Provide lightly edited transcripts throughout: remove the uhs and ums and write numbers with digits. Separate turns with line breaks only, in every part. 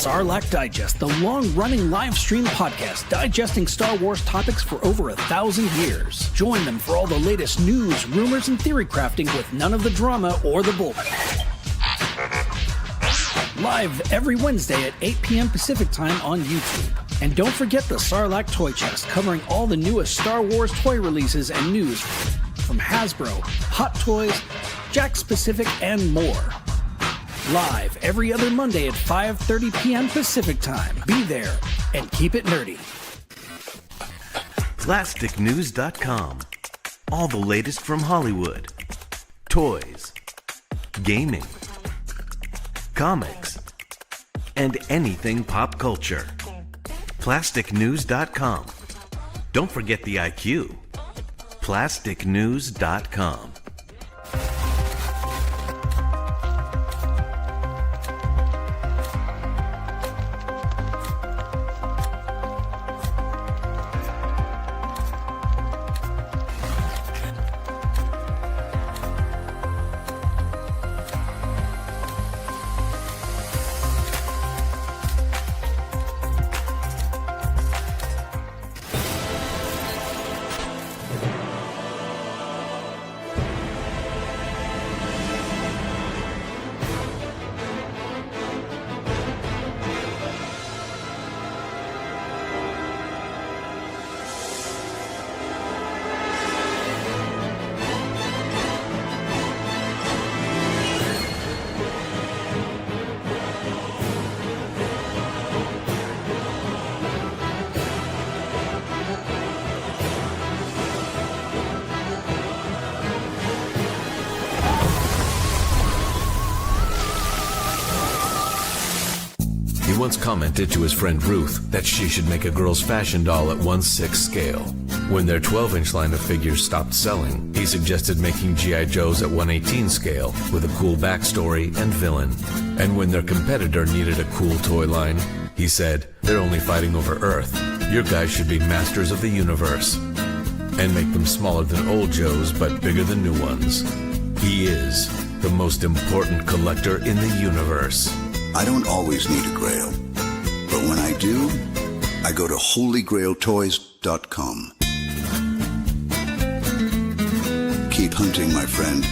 Sarlacc Digest, the long-running live stream podcast digesting Star Wars topics for over 1,000 years. Join them for all the latest news, rumors, and theory crafting with none of the drama or the bullshit. Live every Wednesday at 8 p.m. Pacific Time on YouTube. And don't forget the Sarlacc Toy Chest, covering all the newest Star Wars toy releases and news from Hasbro, Hot Toys, Jakks Pacific, and more. Live every other Monday at 5:30 p.m. Pacific Time. Be there and keep it nerdy.
PlasticNews.com. All the latest from Hollywood. Toys. Gaming. Comics. And anything pop culture. PlasticNews.com. Don't forget the IQ. PlasticNews.com.
He once commented to his friend Ruth that she should make a girl's fashion doll at 1/6 scale. When their 12-inch line of figures stopped selling, he suggested making G.I. Joes at 1/18 scale with a cool backstory and villain. And when their competitor needed a cool toy line, he said, "They're only fighting over Earth. Your guys should be masters of the universe." And make them smaller than old Joes, but bigger than new ones. He is the most important collector in the universe.
I don't always need a grail, but when I do, I go to holygrailtoys.com. Keep hunting, my friend.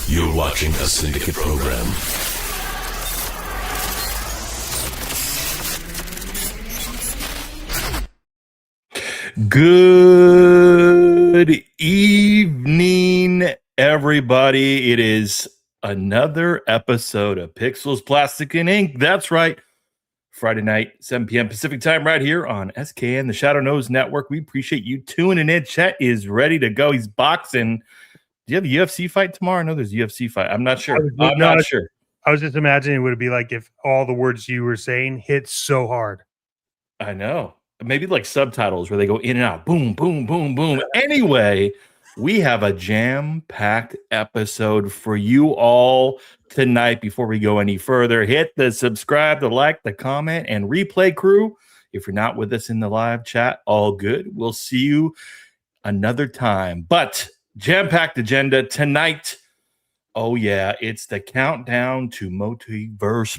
You're watching a Syndicate program.
Good evening, everybody. It is another episode of Pixels, Plastic, and Ink. That's right. Friday night, 7 p.m. Pacific Time, right here on SKN, the Shadow Nose Network. We appreciate you tuning in. Chet is ready to go. He's boxing. Do you have a UFC fight tomorrow? I know there's a UFC fight. I'm not sure. I'm not sure.
I was just imagining what it would be like if all the words you were saying hit so hard.
I know. Maybe like subtitles where they go in and out. Boom, boom, boom, boom. Anyway, we have a jam-packed episode for you all tonight. Before we go any further, hit the subscribe, the like, the comment, and replay crew. If you're not with us in the live chat, all good. We'll see you another time. But jam-packed agenda tonight. Oh, yeah, it's the countdown to MOTUNIVERSE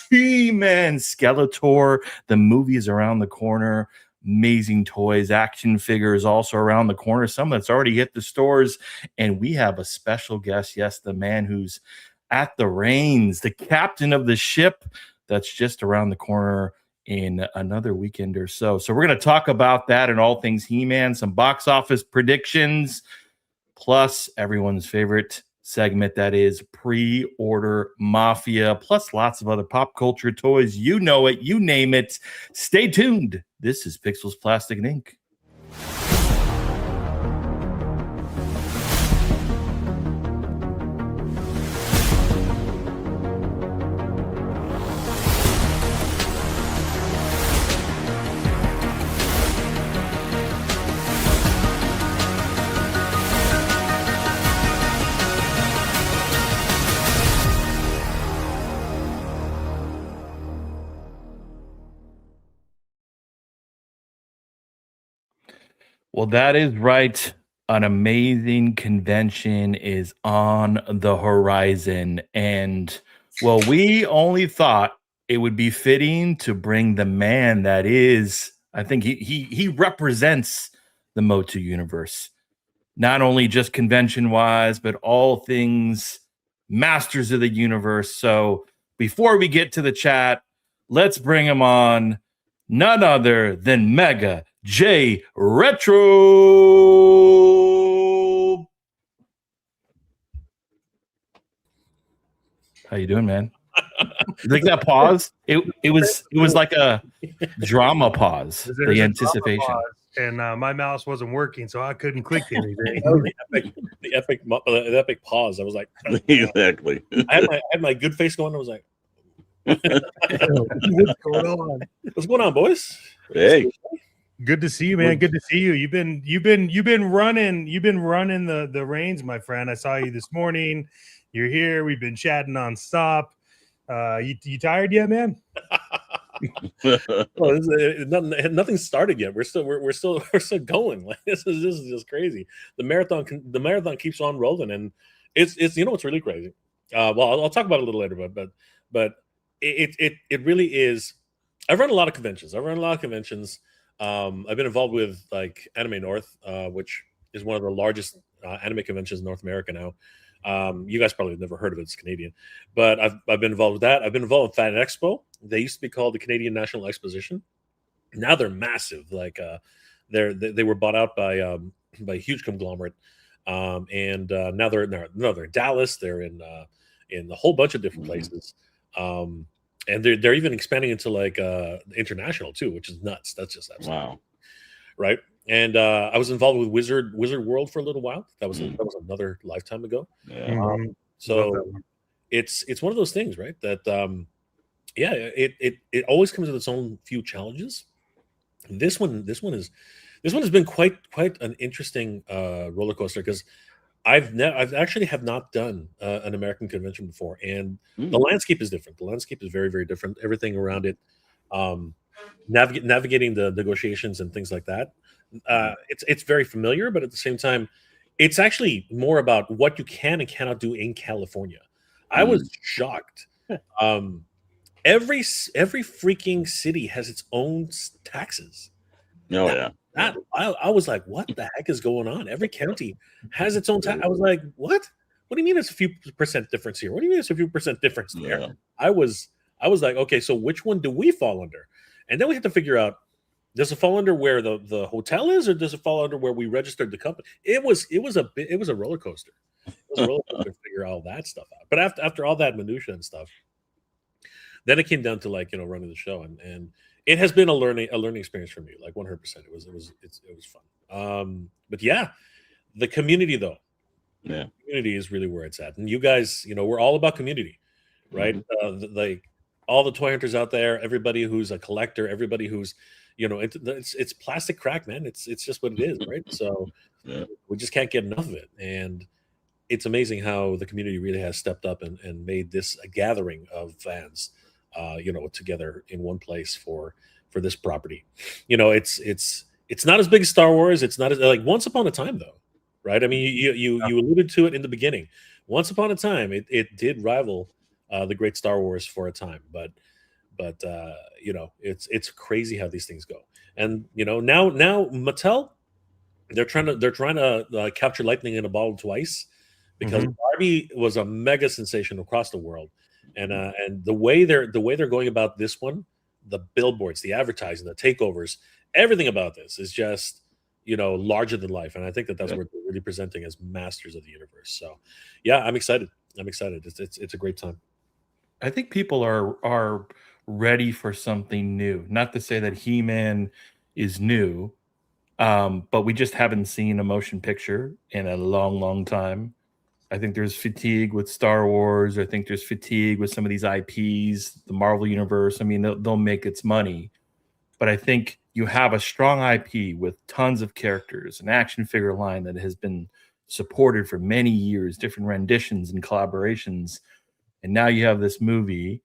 He-Man Skeletor. The movie is around the corner. Amazing toys, action figures also around the corner. Some that's already hit the stores. And we have a special guest. Yes, the man who's at the reins, the captain of the ship that's just around the corner in another weekend or so. So we're going to talk about that and all things He-Man, some box office predictions, plus everyone's favorite segment, that is pre-order Mafia, plus lots of other pop culture toys. You know it, you name it. Stay tuned. This is Pixels, Plastic, and Ink. Well, that is right. An amazing convention is on the horizon. And well, we only thought it would be fitting to bring the man that is, I think he represents the Motu universe, not only just convention wise, but all things masters of the universe. So before we get to the chat, let's bring him on, none other than Mega J Retro. How you doing, man? Like that pause? It was like a drama pause.
There's
The
a drama
anticipation.
pause, and my mouse wasn't working, so I couldn't click anything.
That was the epic pause. I was like,
Exactly.
I had my good face going. I was like,
What's going on?
what's going on, boys?
Hey,
Good to see you, man. Good to see you. You've been running the reins, my friend. I saw you this morning. You're here. We've been chatting nonstop. You tired yet, man?
Well, nothing started yet. We're still going. Like this is just crazy. The marathon keeps on rolling, and it's it's really crazy. Well, I'll talk about it a little later, but it really is. I've run a lot of conventions. I've been involved with like Anime North, which is one of the largest anime conventions in North America now. You guys probably never heard of it. It's Canadian, but I've been involved with that. I've been involved with Fan Expo. They used to be called the Canadian National Exposition. Now they're massive. Like they were bought out by a huge conglomerate, and now they're in Dallas. They're in a whole bunch of different places, and they're even expanding into like international too, which is nuts. That's just absolutely
wow.
right. And I was involved with Wizard World for a little while. That was another lifetime ago.
Yeah.
Mhm.
So it's one of those things, right? That it always comes with its own few challenges. This one has been quite an interesting roller coaster because I've actually have not done an American convention before, and the landscape is different. The landscape is very, very different. Everything around it, navigating the negotiations and things like that. It's very familiar, but at the same time, it's actually more about what you can and cannot do in California. I was shocked. Every freaking city has its own taxes.
Oh yeah.
I was like, what the heck is going on? Every county has its own tax. I was like, what? What do you mean it's a few percent difference here? What do you mean it's a few percent difference there?
Yeah.
I was like, okay, so which one do we fall under? And then we had to figure out, does it fall under where the hotel is, or does it fall under where we registered the company? It was a roller coaster. It was a roller coaster to figure all that stuff out. But after all that minutia and stuff, then it came down to like running the show, and it has been a learning experience for me, like 100%. It was fun. But yeah, the community though,
Yeah.
community is really where it's at. And you guys, we're all about community, right? Like all the toy hunters out there, everybody who's a collector, everybody who's it's plastic crack, man. It's just what it is, right? So
Yeah.
we just can't get enough of it. And it's amazing how the community really has stepped up and made this a gathering of fans, together in one place for this property. It's not as big as Star Wars. It's not as like Once Upon a Time though, right? I mean, you alluded to it in the beginning. Once upon a time, it did rival the great Star Wars for a time, but it's crazy how these things go. And now Mattel, they're trying to capture lightning in a bottle twice, because Barbie was a mega sensation across the world, and the way they're going about this one, the billboards, the advertising, the takeovers, everything about this is just larger than life. And I think that's what they're really presenting as masters of the universe. So yeah, I'm excited. It's a great time.
I think people are ready for something new. Not to say that He-Man is new, but we just haven't seen a motion picture in a long, long time. I think there's fatigue with Star Wars. I think there's fatigue with some of these IPs, the Marvel Universe. I mean, they'll make its money. But I think you have a strong IP with tons of characters, an action figure line that has been supported for many years, different renditions and collaborations. And now you have this movie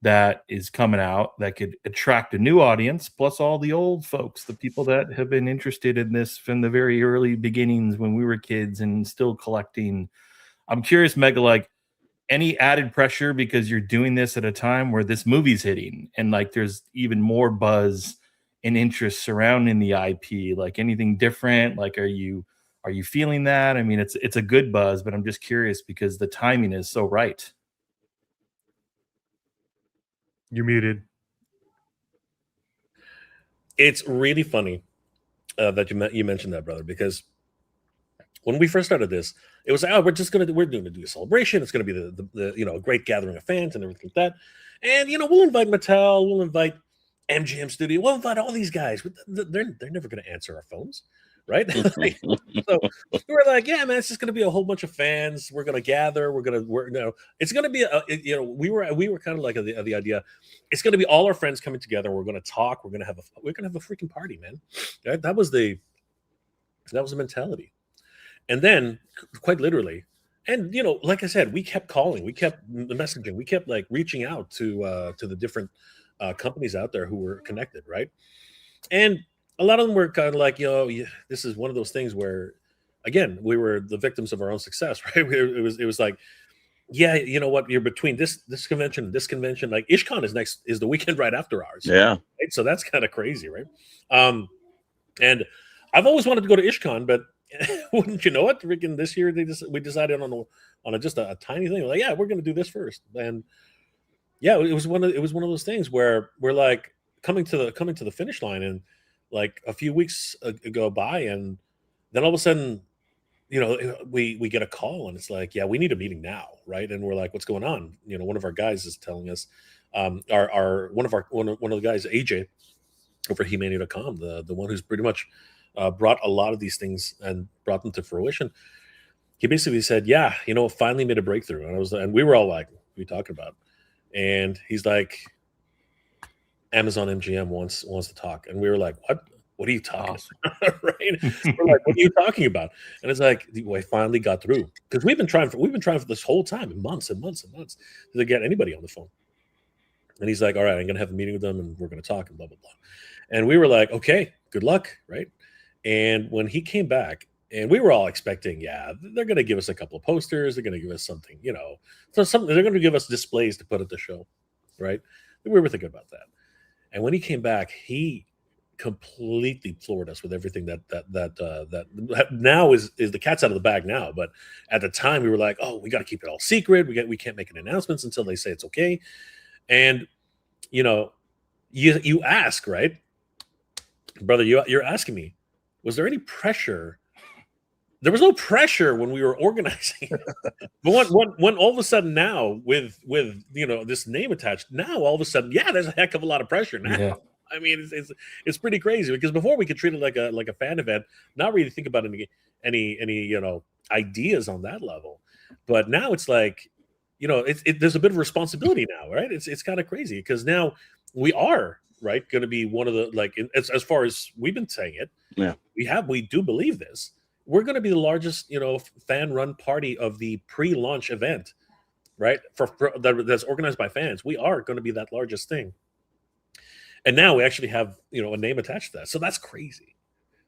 that is coming out that could attract a new audience, plus all the old folks, the people that have been interested in this from the very early beginnings when we were kids and still collecting. I'm curious, Mega, like any added pressure because you're doing this at a time where this movie's hitting and like there's even more buzz and interest surrounding the IP, like anything different? Like, are you feeling that? I mean, it's a good buzz, but I'm just curious because the timing is so right.
You're muted.
It's really funny that you mentioned that, brother, because when we first started this, it was we're going to do a celebration. It's going to be the a great gathering of fans and everything like that. And we'll invite Mattel, we'll invite MGM Studio, we'll invite all these guys. But they're never going to answer our phones, right? So we were like, yeah, man, it's just going to be a whole bunch of fans. We're going to gather. It's going to be we were kind of like the idea. It's going to be all our friends coming together. We're going to talk. We're going to have a freaking party, man. That was the mentality. And then, quite literally, and like I said, we kept calling, we kept messaging, we kept like reaching out to the different companies out there who were connected, right? And a lot of them were kind of like, this is one of those things where, again, we were the victims of our own success, right? It was like, yeah, you know what? You're between this convention and this convention. Like IshCon is the weekend right after ours.
Yeah.
Right? So that's kind of crazy, right? And I've always wanted to go to IshCon, but wouldn't you know it? Freaking this year we decided on just a tiny thing. Like, yeah, we're going to do this first. And yeah, it was one of those things where we're like coming to the finish line, and like a few weeks go by, and then all of a sudden, we get a call, and it's like, yeah, we need a meeting now, right? And we're like, what's going on? One of our guys is telling us, one of the guys, AJ, over Humanity.com, the one who's pretty much brought a lot of these things and brought them to fruition. He basically said, yeah, finally made a breakthrough. And we were all like, what are you talking about? And he's like, Amazon MGM wants to talk. And we were like, what are you talking about? Right? So we're like, what are you talking about? And it's like, we finally got through, because we've been trying for this whole time, months and months and months, to get anybody on the phone. And he's like, all right, I'm going to have a meeting with them and we're going to talk and blah, blah, blah. And we were like, okay, good luck. Right. And when he came back, and we were all expecting, yeah, they're going to give us a couple of posters. They're going to give us something, so they're going to give us displays to put at the show. Right. We were thinking about that. And when he came back, he completely floored us with everything that now is the cat's out of the bag now. But at the time we were like, oh, we got to keep it all secret. We can't make any announcements until they say it's okay. And, you ask, right, brother, you're asking me, was there any pressure? There was no pressure when we were organizing. But when all of a sudden now with this name attached, now all of a sudden, yeah, there's a heck of a lot of pressure now. Yeah. I mean, it's pretty crazy, because before we could treat it like a fan event, not really think about any ideas on that level. But now it's like, there's a bit of responsibility now, right? It's kind of crazy, because now we are right going to be one of the, like, as far as we've been saying it,
yeah, we
do believe this. We're going to be the largest, fan-run party of the pre-launch event, right? That's organized by fans. We are going to be that largest thing. And now we actually have, a name attached to that. So that's crazy.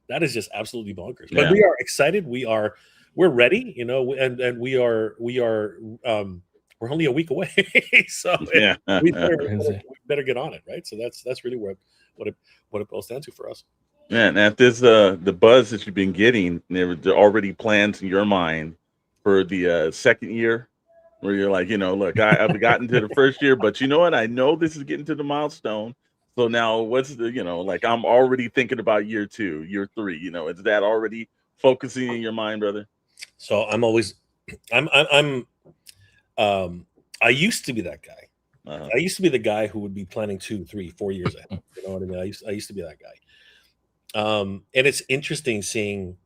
That is just absolutely bonkers. But we are excited. We're ready, and we're only a week away. So we better get on it, right? So that's really what it boils down to for us.
Yeah, and if there's the buzz that you've been getting, there are already plans in your mind for the second year, where you're like, look, I've gotten to the first year, but you know what? I know this is getting to the milestone. So now what's the, like, I'm already thinking about year 2, year 3, is that already focusing in your mind, brother?
So I used to be that guy. Uh-huh. I used to be the guy who would be planning 2, 3, 4 years ahead. You know what I mean? I used to be that guy. And it's interesting seeing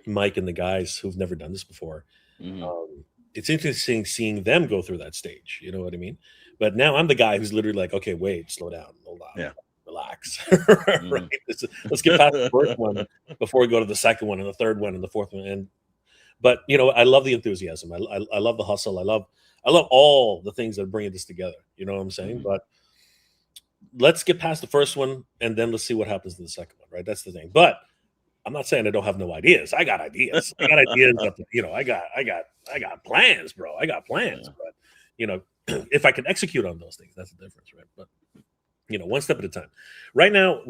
Mike and the guys who've never done this before. Mm-hmm. It's interesting seeing them go through that stage. You know what I mean? But now I'm the guy who's literally like, okay, wait, slow down, hold on, relax. Mm-hmm. Right? Let's get past the first one before we go to the second one and the third one and the fourth one. But I love the enthusiasm. I love the hustle. I love all the things that are bringing this together. You know what I'm saying? But let's get past the first one, and then let's see what happens in the second one. Right? That's the thing. But I'm not saying I don't have no ideas. I got ideas. I got ideas. I got plans, bro. I got plans. But if I can execute on those things, that's the difference, right? But one step at a time. Right now,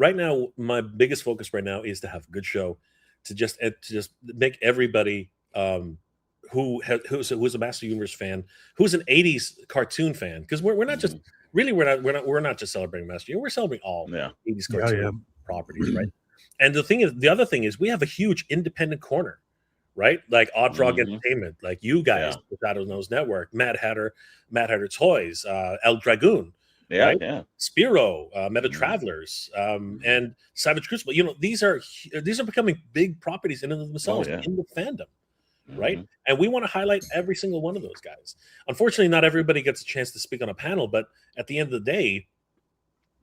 my biggest focus right now is to have a good show, to just make everybody who's a Master Universe fan, who's an '80s cartoon fan, because we're not just really we're not just celebrating Master Universe, we're celebrating all '80s cartoon properties, right? And the other thing is we have a huge independent corner, right? Like Odd Frog Entertainment, like you guys, the Shadow Nose Network, Mad Hatter Toys, El Dragoon, right? Spiro, Meta Travelers, and Savage Crucible. These are becoming big properties in and of themselves in the fandom, right? And we want to highlight every single one of those guys. Unfortunately, not everybody gets a chance to speak on a panel, but at the end of the day,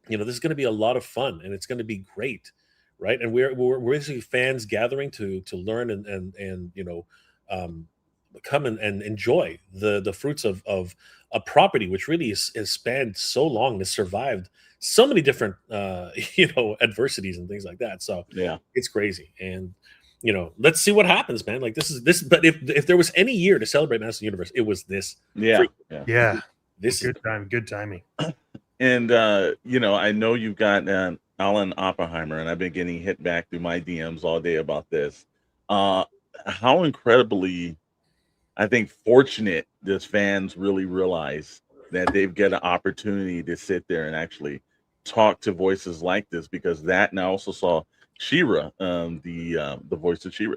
this is going to be a lot of fun, and it's going to be great. Right, and we're basically fans gathering to learn and come and enjoy the fruits of a property which really has spanned so long, has survived so many different adversities and things like that. So it's crazy, and let's see what happens, man. Like this. But if there was any year to celebrate Master Universe, it was this.
Yeah.
This
is good timing.
And I know you've got Alan Oppenheimer, and I've been getting hit back through my DMs all day about this. How incredibly, I think, fortunate does fans really realize that they've got an opportunity to sit there and actually talk to voices like this, because that, and I also saw She-Ra, the voice of She-Ra.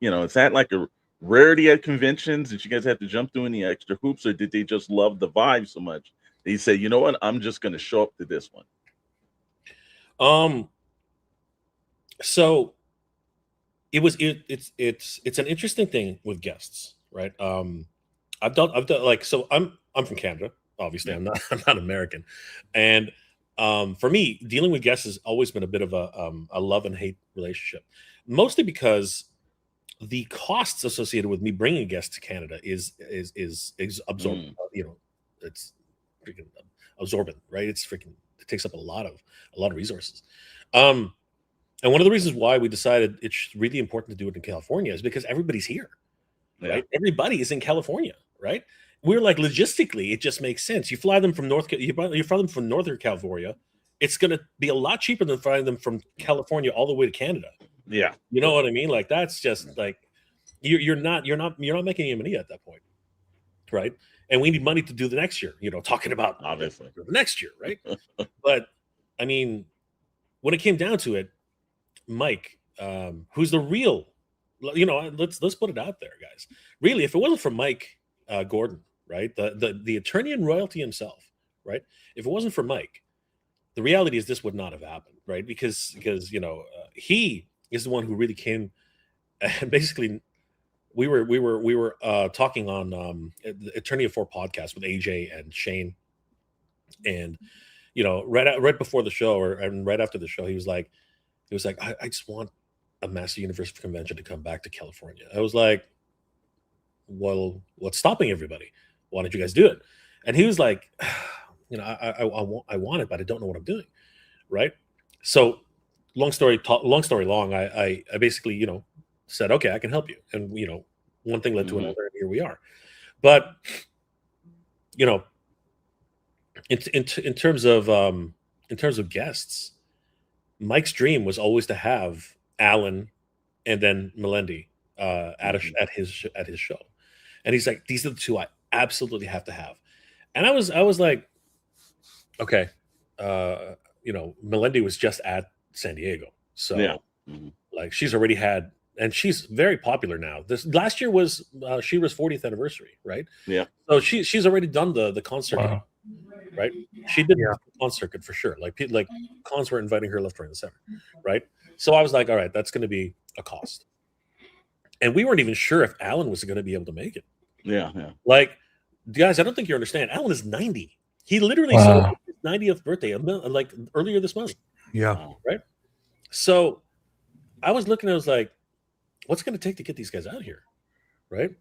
Is that like a rarity at conventions? Did you guys have to jump through any extra hoops, or did they just love the vibe so much that you say, you know what, I'm just going to show up to this one?
So it's an interesting thing with guests, right? I've done like, so I'm from Canada, obviously. I'm not American, and for me, dealing with guests has always been a bit of a love and hate relationship, mostly because the costs associated with me bringing guests to Canada is absorbent. It's freaking absorbent, right? It takes up a lot of resources. And one of the reasons why we decided it's really important to do it in California is because everybody's here, right? Everybody is in California, right? We're like, logistically, it just makes sense. You fly them from Northern California, it's going to be a lot cheaper than flying them from California all the way to Canada.
Yeah,
you know what I mean? Like, that's just like you're not making any money at that point, right? And we need money to do the next year. Talking about
obviously
the next year, right? But I mean, when it came down to it, Mike, who's the real, let's put it out there, guys. Really, if it wasn't for Mike Gordon, right, the attorney and royalty himself, right? If it wasn't for Mike, the reality is this would not have happened, right? Because he is the one who really came, and basically we were talking on the Attorney of Four podcast with AJ and Shane, and right before the show and right after the show, he was like, I just want a Master Universe convention to come back to California. I was like, well, what's stopping everybody? Why don't you guys do it? And he was like, I want it, but I don't know what I'm doing, right? So long story long, I basically said, okay, I can help you, and one thing led to another, and here we are. But in terms of guests, Mike's dream was always to have Alan and then Melendi at his show, and he's like, these are the two I absolutely have to have. And I was like, okay, Melendi was just at San Diego, so like she's already had, and she's very popular now. This last year was She-Ra's 40th anniversary, right?
Yeah.
So she's already done the concert. Wow. Right, she did the con circuit for sure. Like cons were inviting her left, right, and center, right? So I was like, all right, that's going to be a cost, and we weren't even sure if Alan was going to be able to make it.
Yeah.
Like, guys, I don't think you understand. Alan is 90. He literally celebrated his 90th birthday, like earlier this month.
Yeah.
Right. So I was looking. I was like, what's going to take to get these guys out here, right?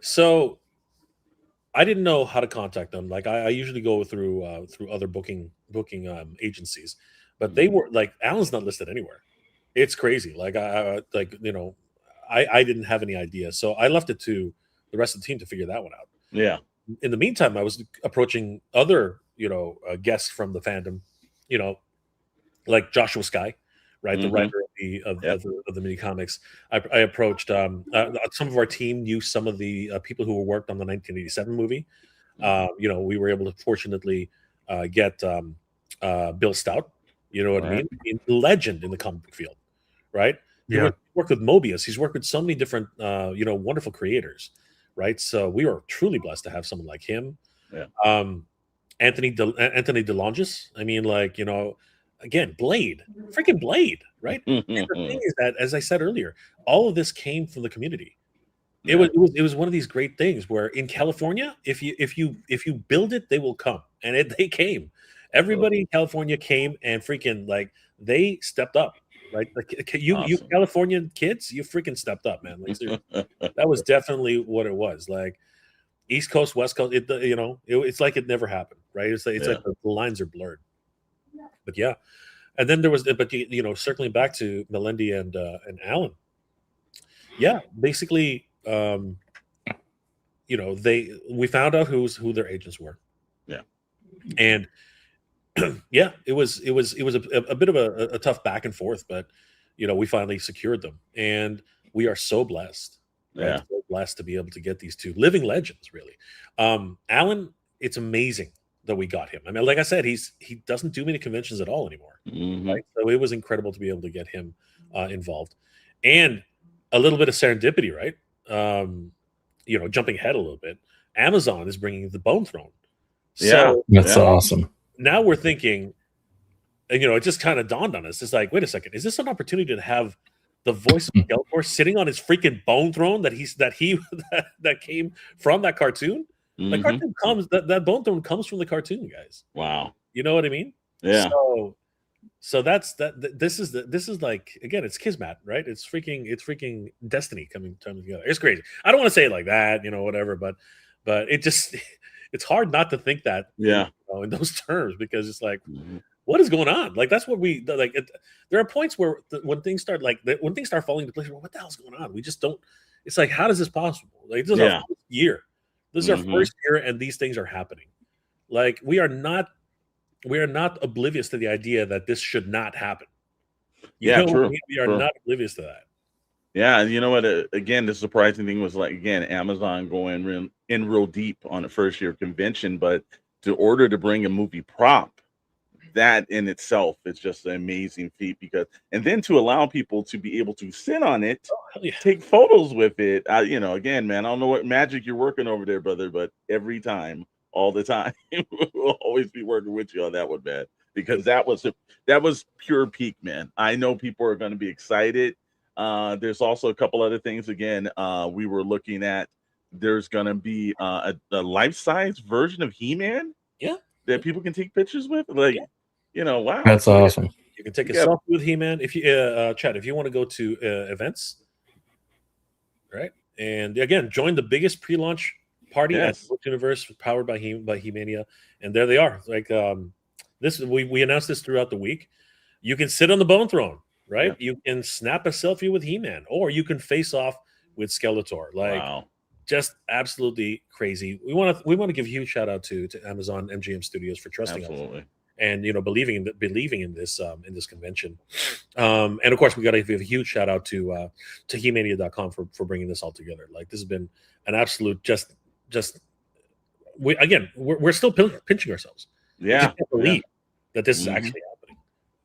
So I didn't know how to contact them. Like I usually go through other booking agencies, but they were like Alan's not listed anywhere. It's crazy. Like I didn't have any idea, so I left it to the rest of the team to figure that one out.
Yeah.
In the meantime, I was approaching other guests from the fandom, like Joshua Sky, right, the writer of the mini comics. I approached some of our team knew some of the people who worked on the 1987 movie. We were able to fortunately get Bill Stout. You know what I mean? Legend in the comic book field, right? He worked with Mobius. He's worked with so many different, wonderful creators, right? So we are truly blessed to have someone like him.
Yeah.
Anthony DeLongis. I mean, again, Blade, freaking Blade, right? And the thing is that, as I said earlier, all of this came from the community. It was one of these great things where in California, if you build it, they will come, and they came. Everybody in California came and freaking they stepped up, right? Like you Californian kids, you freaking stepped up, man. Like that was definitely what it was. Like East Coast, West Coast, it's like it never happened, right? It's like the lines are blurred. But yeah, and then there was, circling back to Melendi and Alan. Yeah, basically, we found out who their agents were.
Yeah,
and yeah, it was a bit of a tough back and forth, but we finally secured them, and we are so blessed. Right?
Yeah,
so blessed to be able to get these two living legends. Really, Alan, it's amazing that we got him. I mean, like I said, he doesn't do many conventions at all anymore. Right? So it was incredible to be able to get him involved, and a little bit of serendipity, right? Jumping ahead a little bit, Amazon is bringing the Bone Throne. So
that's awesome.
Now we're thinking, and it just kind of dawned on us. It's like, wait a second, is this an opportunity to have the voice of Skeletor sitting on his freaking Bone Throne that came from that cartoon? The cartoon comes that Bone Throne comes from the cartoon, guys.
Wow.
You know what I mean?
Yeah.
So that's that. This is like, again, it's Kismet, right? It's freaking destiny coming together. It's crazy. I don't want to say it like that, whatever, but it just it's hard not to think that, in those terms, because it's like, what is going on? Like that's what we like. There are points where when things start falling into place, what the hell's going on? We just don't. It's like, how is this possible? Like this is our first year. This is our first year, and these things are happening. Like we are not oblivious to the idea that this should not happen.
True.
We are not oblivious to that.
Yeah, and you know what? Again, the surprising thing was Amazon going in real deep on a first year convention, but to order to bring a movie prop, that in itself is just an amazing feat, and then to allow people to be able to sit on it, take photos with it. Again, man, I don't know what magic you're working over there, brother, but every time, all the time, we'll always be working with you on that one, man, because that was pure peak, man. I know people are going to be excited. There's also a couple other things. Again, we were looking at, there's going to be a life-size version of He-Man that people can take pictures with. Wow.
That's awesome.
You can take a selfie with He-Man. If you Chad, if you want to go to events, right? And again, join the biggest pre-launch party at MOTUNIVERSE, powered by He-Mania. And there they are. Like this, we announced this throughout the week. You can sit on the Bone Throne, right? Yeah. You can snap a selfie with He-Man, or you can face off with Skeletor. Just absolutely crazy. We want to give a huge shout out to Amazon MGM Studios for trusting us and believing in this convention. And of course, we got to give a huge shout out to He-Mania.com for bringing this all together. Like this has been an absolute we're still pinching ourselves.
Yeah,
I can't believe that this is actually happening.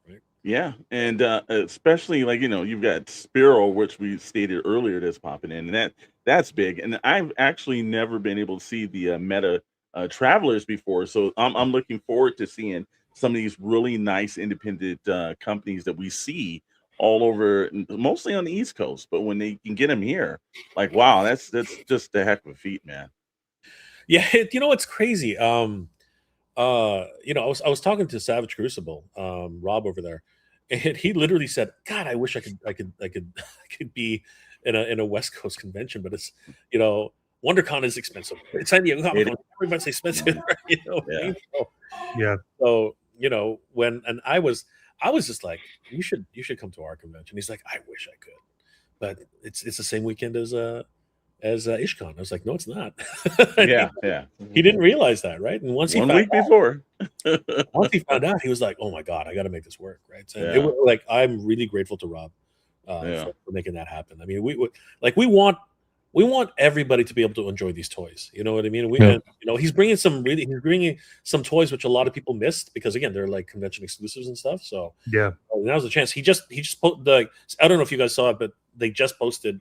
Right?
Yeah, and especially you've got Spiro, which we stated earlier, that's popping in, and that's big. And I've actually never been able to see the Meta Travelers before, so I'm looking forward to seeing some of these really nice independent companies that we see all over, mostly on the East Coast. But when they can get them here, wow, that's just a heck of a feat, man.
Yeah, it's crazy. I was talking to Savage Crucible, Rob over there, and he literally said, "God, I wish I could be in a West Coast convention, but it's WonderCon is expensive. San Diego Comic Con, everyone's expensive. Right? You know what I mean? So I was just like, you should come to our convention. He's like, I wish I could, but it's the same weekend as IshCon. I was like, no, it's not. He didn't realize that, right? And once he found out, he was like, oh my god, I got to make this work, right? And it was like, I'm really grateful to Rob for making that happen. I mean, we want everybody to be able to enjoy these toys. You know what I mean? He's bringing some toys which a lot of people missed because again, they're like convention exclusives and stuff. So now's the chance. He just posted, I don't know if you guys saw it, but they just posted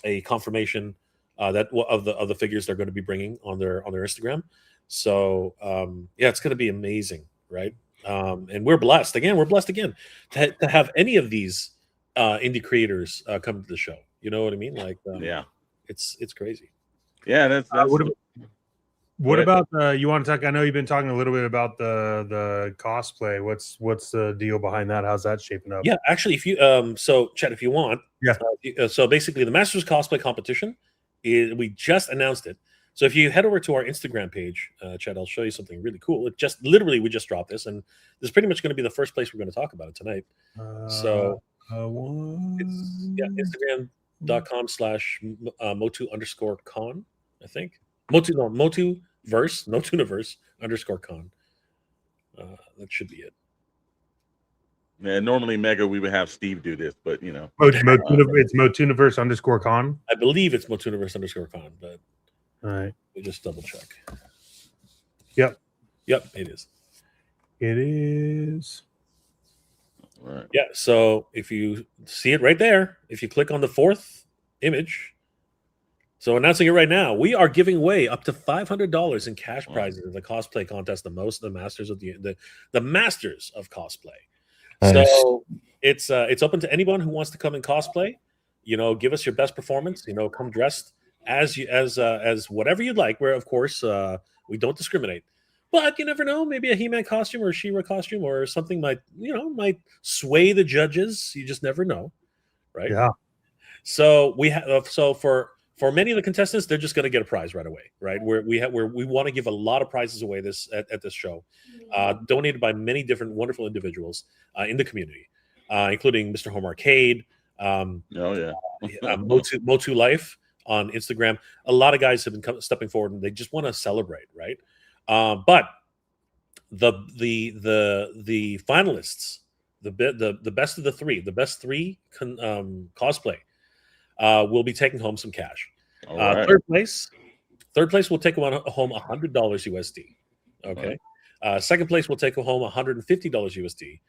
a confirmation that of the figures they're going to be bringing on their Instagram. So it's going to be amazing, right? And we're blessed again to have any of these indie creators come to the show. You know what I mean? Like, it's crazy.
Yeah, that's
what about you want to talk? I know you've been talking a little bit about the cosplay. What's the deal behind that? How's that shaping up?
Yeah, actually, if you so Chet, if you want, so basically the Masters Cosplay Competition we just announced it. So if you head over to our Instagram page, Chet, I'll show you something really cool. We just dropped this, and this is pretty much going to be the first place we're going to talk about it tonight. It's Instagram.com/Motu_con, I think. MOTUNIVERSE_con. That should be it.
Yeah, normally Mega we would have Steve do this, but it's
MOTUNIVERSE_con.
I believe it's MOTUNIVERSE_con, but
all right,
we'll just double check.
Yep,
it is.
It is.
Right.
Yeah, so if you see it right there, if you click on the fourth image, so announcing it right now, we are giving away up to $500 in cash prizes in the cosplay contest, the Masters of the Masters of Cosplay. Nice. So it's open to anyone who wants to come and cosplay. Give us your best performance. Come dressed as whatever you'd like. Where of course we don't discriminate. But you never know. Maybe a He-Man costume or a She-Ra costume or something might sway the judges. You just never know, right?
Yeah.
So we have for many of the contestants, they're just going to get a prize right away, right? We want to give a lot of prizes away at this show, donated by many different wonderful individuals in the community, including Mr. Home Arcade, Motu Life on Instagram. A lot of guys have been stepping forward and they just want to celebrate, right? But the finalists, the best of the three, cosplay, will be taking home some cash. Right. Third place will take home $100 USD. Okay. Right. Second place will take home $150 USD,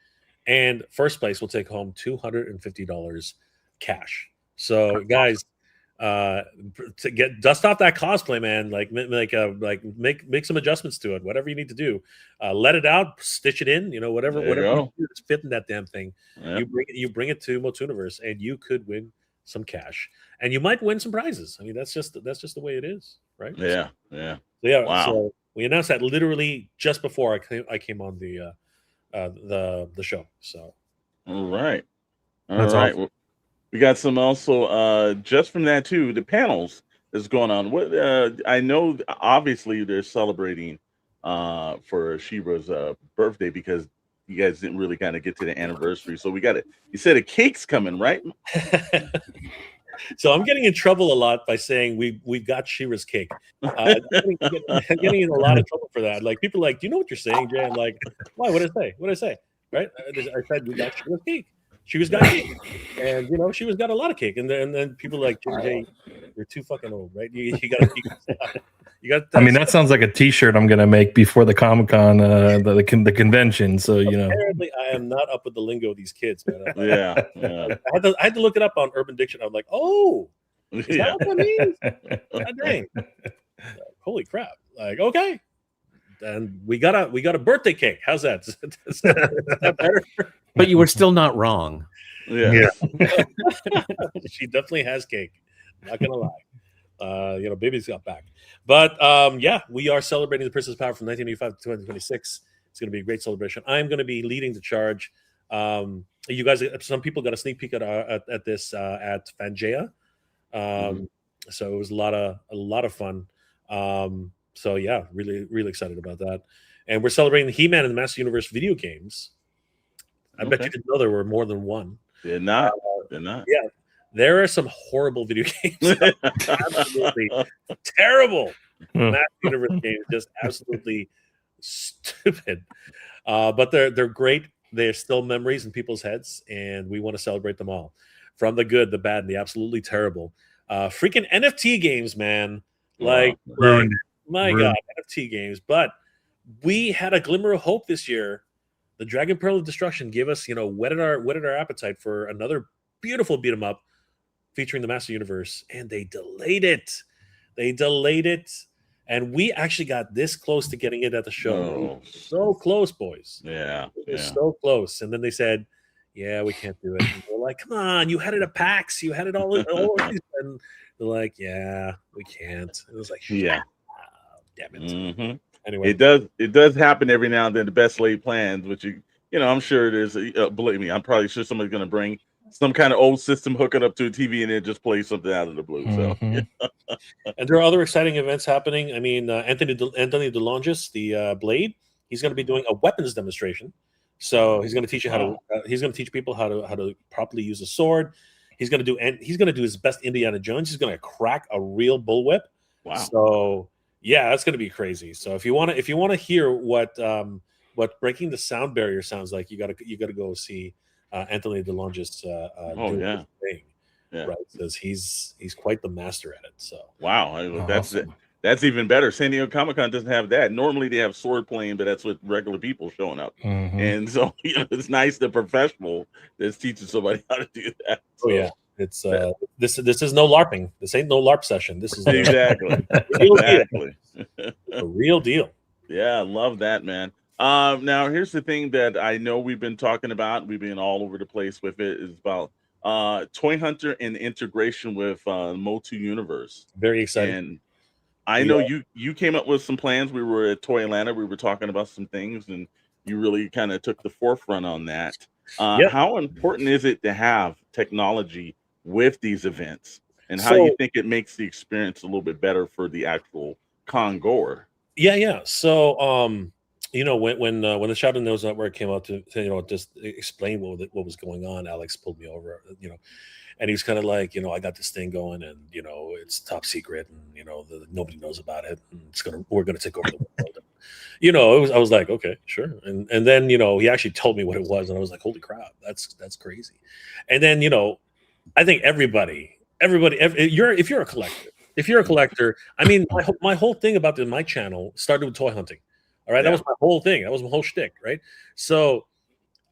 and first place will take home $250 cash. So guys, to dust off that cosplay, man, make some adjustments to it, whatever you need to do, let it out, stitch it in, whatever is fitting that damn thing. Yep. You bring it to MOTUNIVERSE and you could win some cash, and you might win some prizes. I mean, that's just the way it is, right?
Yeah.
Wow. So we announced that literally just before I came on the show. So
all right.
That's
right.
awesome.
We got some also just from that too. The panels is going on. What I know, obviously they're celebrating for She-Ra's birthday because you guys didn't really kind of get to the anniversary. So we got it. You said a cake's coming, right?
So I'm getting in trouble a lot by saying we've got She-Ra's cake. I'm getting in a lot of trouble for that. Like people are like, do you know what you're saying, Jay? I'm like, why? What did I say? Right? I said we got She-Ra's cake. She-Ra's got cake, and She-Ra's got a lot of cake, and then people are like, Jay, you're too fucking old, right? You got.
I mean, that sounds like a T-shirt I'm gonna make before the Comic-Con, the convention. So
apparently, I am not up with the lingo of these kids, man.
Yeah.
I had to look it up on Urban Dictionary. I'm like, oh, is that what that means? God dang! Holy crap! Like, okay. And we got a birthday cake. How's that? Is that better?
But you were still not wrong.
Yeah.
She definitely has cake. Not gonna lie. Baby's got back. But we are celebrating the Princess Power from 1985 to 2026. It's gonna be a great celebration. I'm gonna be leading the charge. You guys, some people got a sneak peek at this at Fangea. So it was a lot of fun. So yeah, really excited about that. And we're celebrating the He-Man and the Master Universe video games. I bet you didn't know there were more than one.
They're not. They're not.
Yeah, there are some horrible video games. Absolutely terrible. Master Universe games, just absolutely stupid. But they're great. They're still memories in people's heads, and we want to celebrate them all, from the good, the bad, and the absolutely terrible. Freaking NFT games, man! Like my God, NFT games. But we had a glimmer of hope this year. The Dragon Pearl of Destruction gave us, whetted our appetite for another beautiful beat 'em up featuring the Master Universe, and they delayed it. And we actually got this close to getting it at the show.
Oh.
So close, boys.
Yeah.
So close. And then they said, yeah, we can't do it. And we're like, come on, you had it at PAX. You had it all. And they're like, yeah, we can't. And it was like, damn it.
Mm-hmm.
Anyway.
It does happen every now and then, the best laid plans, which I'm sure there's believe me, I'm probably sure somebody's going to bring some kind of old system, hook it up to a TV, and then just play something out of the blue. So,
and there are other exciting events happening. I mean, Anthony DeLongis, the Blade, he's going to be doing a weapons demonstration. So he's going to teach you how to. He's going to teach people how to properly use a sword. He's going to do his best Indiana Jones. He's going to crack a real bullwhip.
Wow.
So yeah, that's going to be crazy. So if you want to hear what breaking the sound barrier sounds like, you got to go see Anthony DeLongis thing, right? Because he's quite the master at it. So
wow, that's even better. San Diego Comic-Con doesn't have that. Normally they have sword playing, but that's with regular people showing up. And so it's nice the professional that's teaching somebody how to do that. So,
oh yeah, it's this is no LARPing. This ain't no LARP session. This is
exactly
a real deal.
Yeah, I love that, man. Now here's the thing that I know we've been talking about. We've been all over the place with it. Is about Toy Hunter and integration with Motu Universe.
Very exciting.
And I know you came up with some plans. We were at Toy Atlanta. We were talking about some things, and you really kind of took the forefront on that. How important is it to have technology with these events, and how do you think it makes the experience a little bit better for the actual con goer?
Yeah. So when the Shadow News Network came out to just explain what was going on, Alex pulled me over, and he was kind of like, I got this thing going, and it's top secret, and nobody knows about it, and we're gonna take over the world. I was like, okay, sure, and then he actually told me what it was, and I was like, holy crap, that's crazy. And then I think everybody, if you're a collector, I mean, my whole thing about my channel started with toy hunting. All right, that was my whole thing. That was my whole shtick, right? So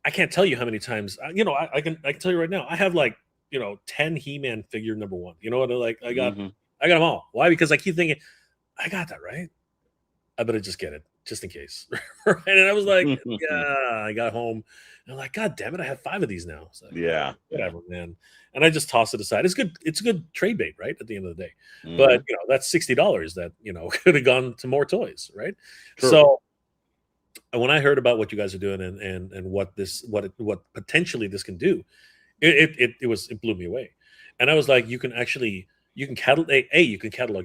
I can't tell you how many times. I can tell you right now. I have 10 He-Man figure number one. You know what? I got them all. Why? Because I keep thinking, I got that right. I better just get it, just in case. Right? And I was like, yeah. I got home, and I'm like, God damn it, I have 5 of these now. So, whatever, man. And I just tossed it aside. It's good. It's a good trade bait, right? At the end of the day, but that's $60 that could have gone to more toys, right? Sure. So when I heard about what you guys are doing and what potentially this can do, it blew me away. And I was like, you can catalog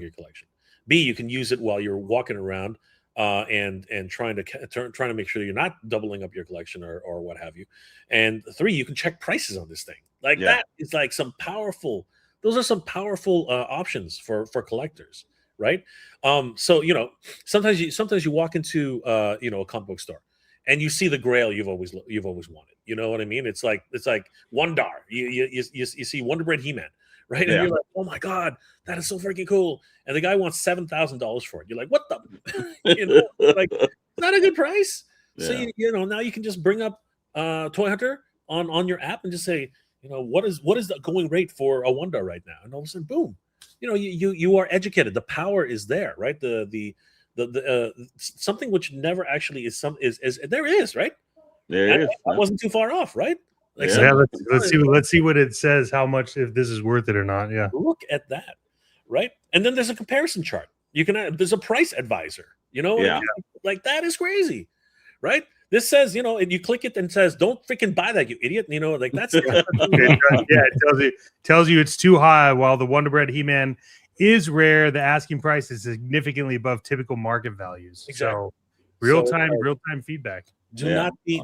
your collection. B, you can use it while you're walking around and trying to make sure you're not doubling up your collection or what have you. And 3, you can check prices on this thing. That is some powerful. Those are some powerful options for collectors, right? So sometimes you walk into a comic book store and you see the Grail you've always wanted. You know what I mean? It's like Wondar. You see Wonder Bread He-Man, right? And you're like, oh my God, that is so freaking cool. And the guy wants $7,000 for it. You're like, what the? Is that a good price? Yeah. So now you can just bring up Toy Hunter on your app and just say, what is the going rate for a Wondar right now? And all of a sudden, boom. You are educated. The power is there, right? The something which never actually is there is, right?
There is.
That wasn't too far off, right?
Let's see what it says. How much, if this is worth it or not? Yeah.
Look at that, right? And then there's a comparison chart. There's a price advisor. That is crazy, right? This says, you click it and says, "Don't freaking buy that, you idiot." That's
it tells you it's too high. While the Wonder Bread He-Man is rare, the asking price is significantly above typical market values.
Exactly.
So real time feedback.
Do not be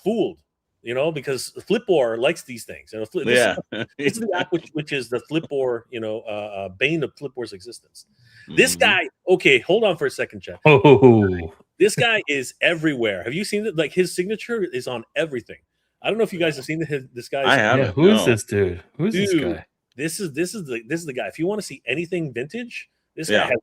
fooled, because Flipboard likes these things. This is the app which is the Flipboard, bane of Flipboard's existence. This guy, okay, hold on for a second, Chet.
Oh,
This guy is everywhere. Have you seen it? Like, his signature is on everything. I don't know if you guys have seen this guy's.
I haven't.
yeah. Who is this dude? Who's this
Dude,
guy?
This is the guy. If you want to see anything vintage, this guy has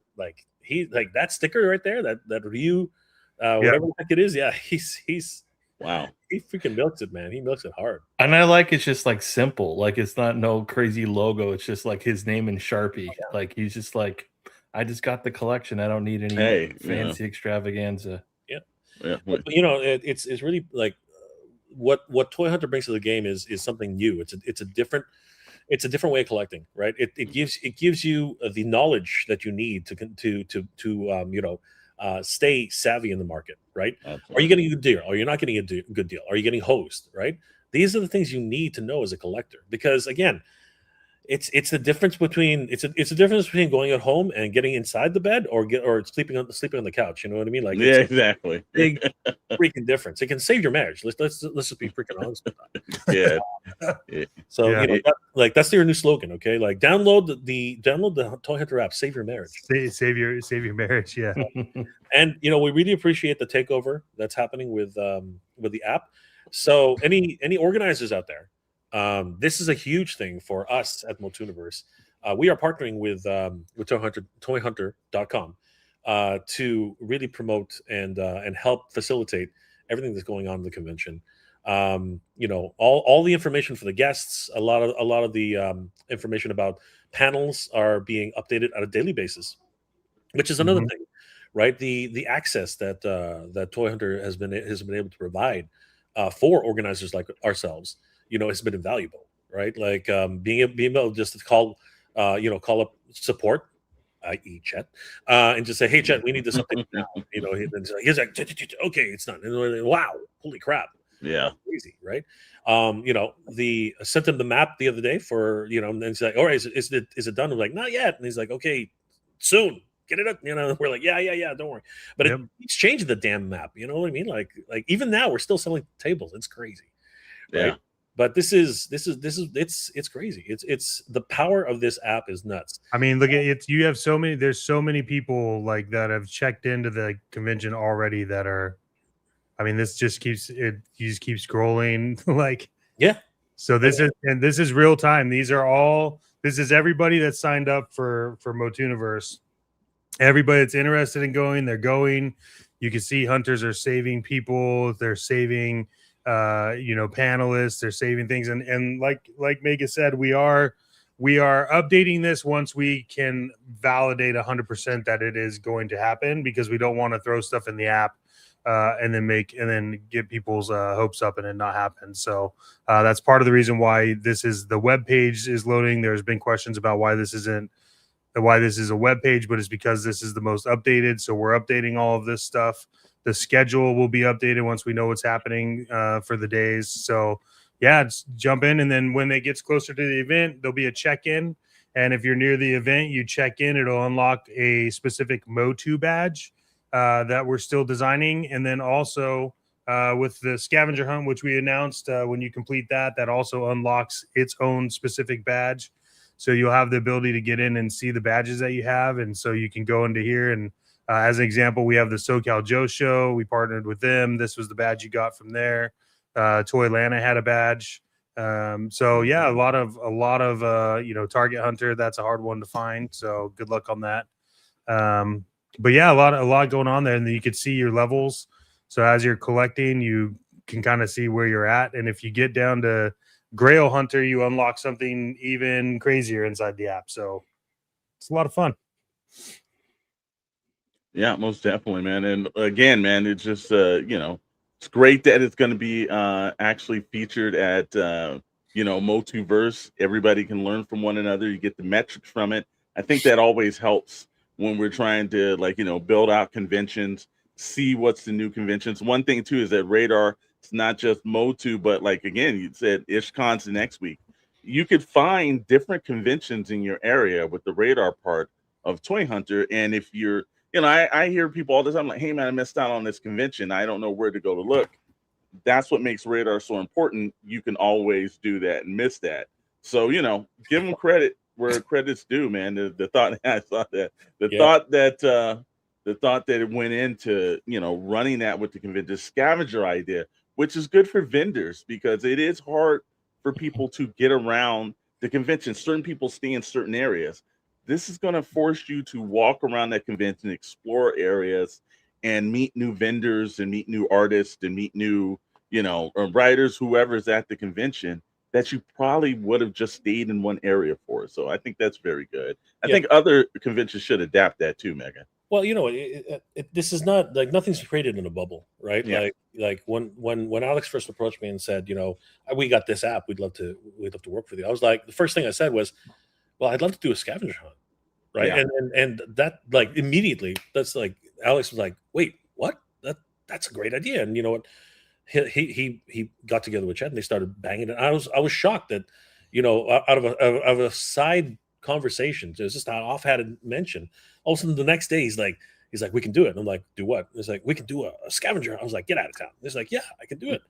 that sticker right there, that Ryu, whatever the heck it is. Yeah, he's
wow.
He freaking milks it, man. He milks it hard.
And I like it's just like simple. Like, it's not no crazy logo. It's just like his name in Sharpie. Like, he's just like, I just got the collection. I don't need any fancy extravaganza.
Yeah. But, it's really like what Toy Hunter brings to the game is something new. It's a different way of collecting, right? It gives you the knowledge that you need to stay savvy in the market, right? Absolutely. Are you getting a good deal? Are you not getting a good deal? Are you getting hosed, right? These are the things you need to know as a collector, because again, it's the difference between it's a difference between going at home and getting inside the bed or sleeping on the couch. You know what I mean? Like,
exactly.
Big freaking difference. It can save your marriage. Let's just be freaking honest with
that.
So that's your new slogan, okay? Like, download the Toy Hunter app, save your marriage.
Save your marriage, yeah.
And we really appreciate the takeover that's happening with the app. So any organizers out there, this is a huge thing for us at MOTUNIVERSE. We are partnering with toyhunter.com to really promote and help facilitate everything that's going on in the convention. All the information for the guests, a lot of the information about panels are being updated on a daily basis, which is another thing, right? The access that Toy Hunter has been able to provide for organizers like ourselves, has been invaluable, right? Like, being able just to call up support, i.e. Chet, and just say, "Hey, Chet, we need this update now." He's like, "Okay, it's done." And wow, holy crap!
Yeah,
crazy, right? Sent him the map the other day for and he's like, "All right, is it done?" I'm like, "Not yet." And he's like, "Okay, soon." Get it up, we're like, yeah, don't worry. But it's changing the damn map, you know what I mean? Like even now we're still selling tables. It's crazy. Right? Yeah. But it's crazy. It's the power of this app is nuts.
I mean, look at it. There's so many people like that have checked into the convention already that are, I mean, this just keeps you just keep scrolling. Like,
yeah.
So this is real time. This is everybody that signed up for MOTUNIVERSE. Everybody that's interested in going, they're going. You can see hunters are saving people. They're saving, panelists. They're saving things. And like Mega said, we are updating this once we can validate 100% that it is going to happen, because we don't want to throw stuff in the app and then get people's hopes up and it not happen. So that's part of the reason why the web page is loading. There's been questions about why this is a web page, but it's because this is the most updated. So we're updating all of this stuff. The schedule will be updated once we know what's happening for the days. So yeah, just jump in. And then when it gets closer to the event, there'll be a check-in. And if you're near the event, you check in, it'll unlock a specific Motu badge that we're still designing. And then also with the scavenger hunt, which we announced, when you complete that also unlocks its own specific badge. So you'll have the ability to get in and see the badges that you have. And so you can go into here. And as an example, we have the SoCal Joe show. We partnered with them. This was the badge you got from there. Toylanta had a badge. So yeah, a lot of Target Hunter. That's a hard one to find. So good luck on that. But yeah, a lot going on there. And then you could see your levels. So as you're collecting, you can kind of see where you're at. And if you get down to Grail Hunter, you unlock something even crazier inside the app. So it's a lot of fun.
Yeah, most definitely, man. And again, man, it's just it's great that it's going to be actually featured at MOTUVERSE. Everybody can learn from one another. You get the metrics from it. I think that always helps when we're trying to build out conventions, see what's the new conventions. One thing too is that Radar, it's not just Motu, but like again, you said IshCon's the next week. you could find different conventions in your area with the radar part of Toy Hunter. And if you're, I hear people all the time like, hey man, I missed out on this convention. I don't know where to go to look. That's what makes radar so important. You can always do that and miss that. So, give them credit where credit's due, man. The thought I thought that the thought that it went into, running that with the convention scavenger idea, which is good for vendors because it is hard for people to get around the convention. Certain people stay in certain areas. This is going to force you to walk around that convention, explore areas, and meet new vendors and meet new artists and meet new, writers, whoever's at the convention that you probably would have just stayed in one area for. So I think that's very good. I think other conventions should adapt that too, Megan.
Well, this is not like nothing's created in a bubble, right?
Yeah.
Like when Alex first approached me and said, we got this app, we'd love to work with you. I was like, the first thing I said was, well, I'd love to do a scavenger hunt, right?
Yeah.
And that like immediately, that's like Alex was like, wait, what? That's a great idea. And you know what? He got together with Chet and they started banging it. I was shocked that, out of a side conversation, it was just an offhanded mention. All of a sudden, the next day, he's like, we can do it. And I'm like, do what? He's like, we can do a scavenger. I was like, get out of town. He's like, yeah, I can do it.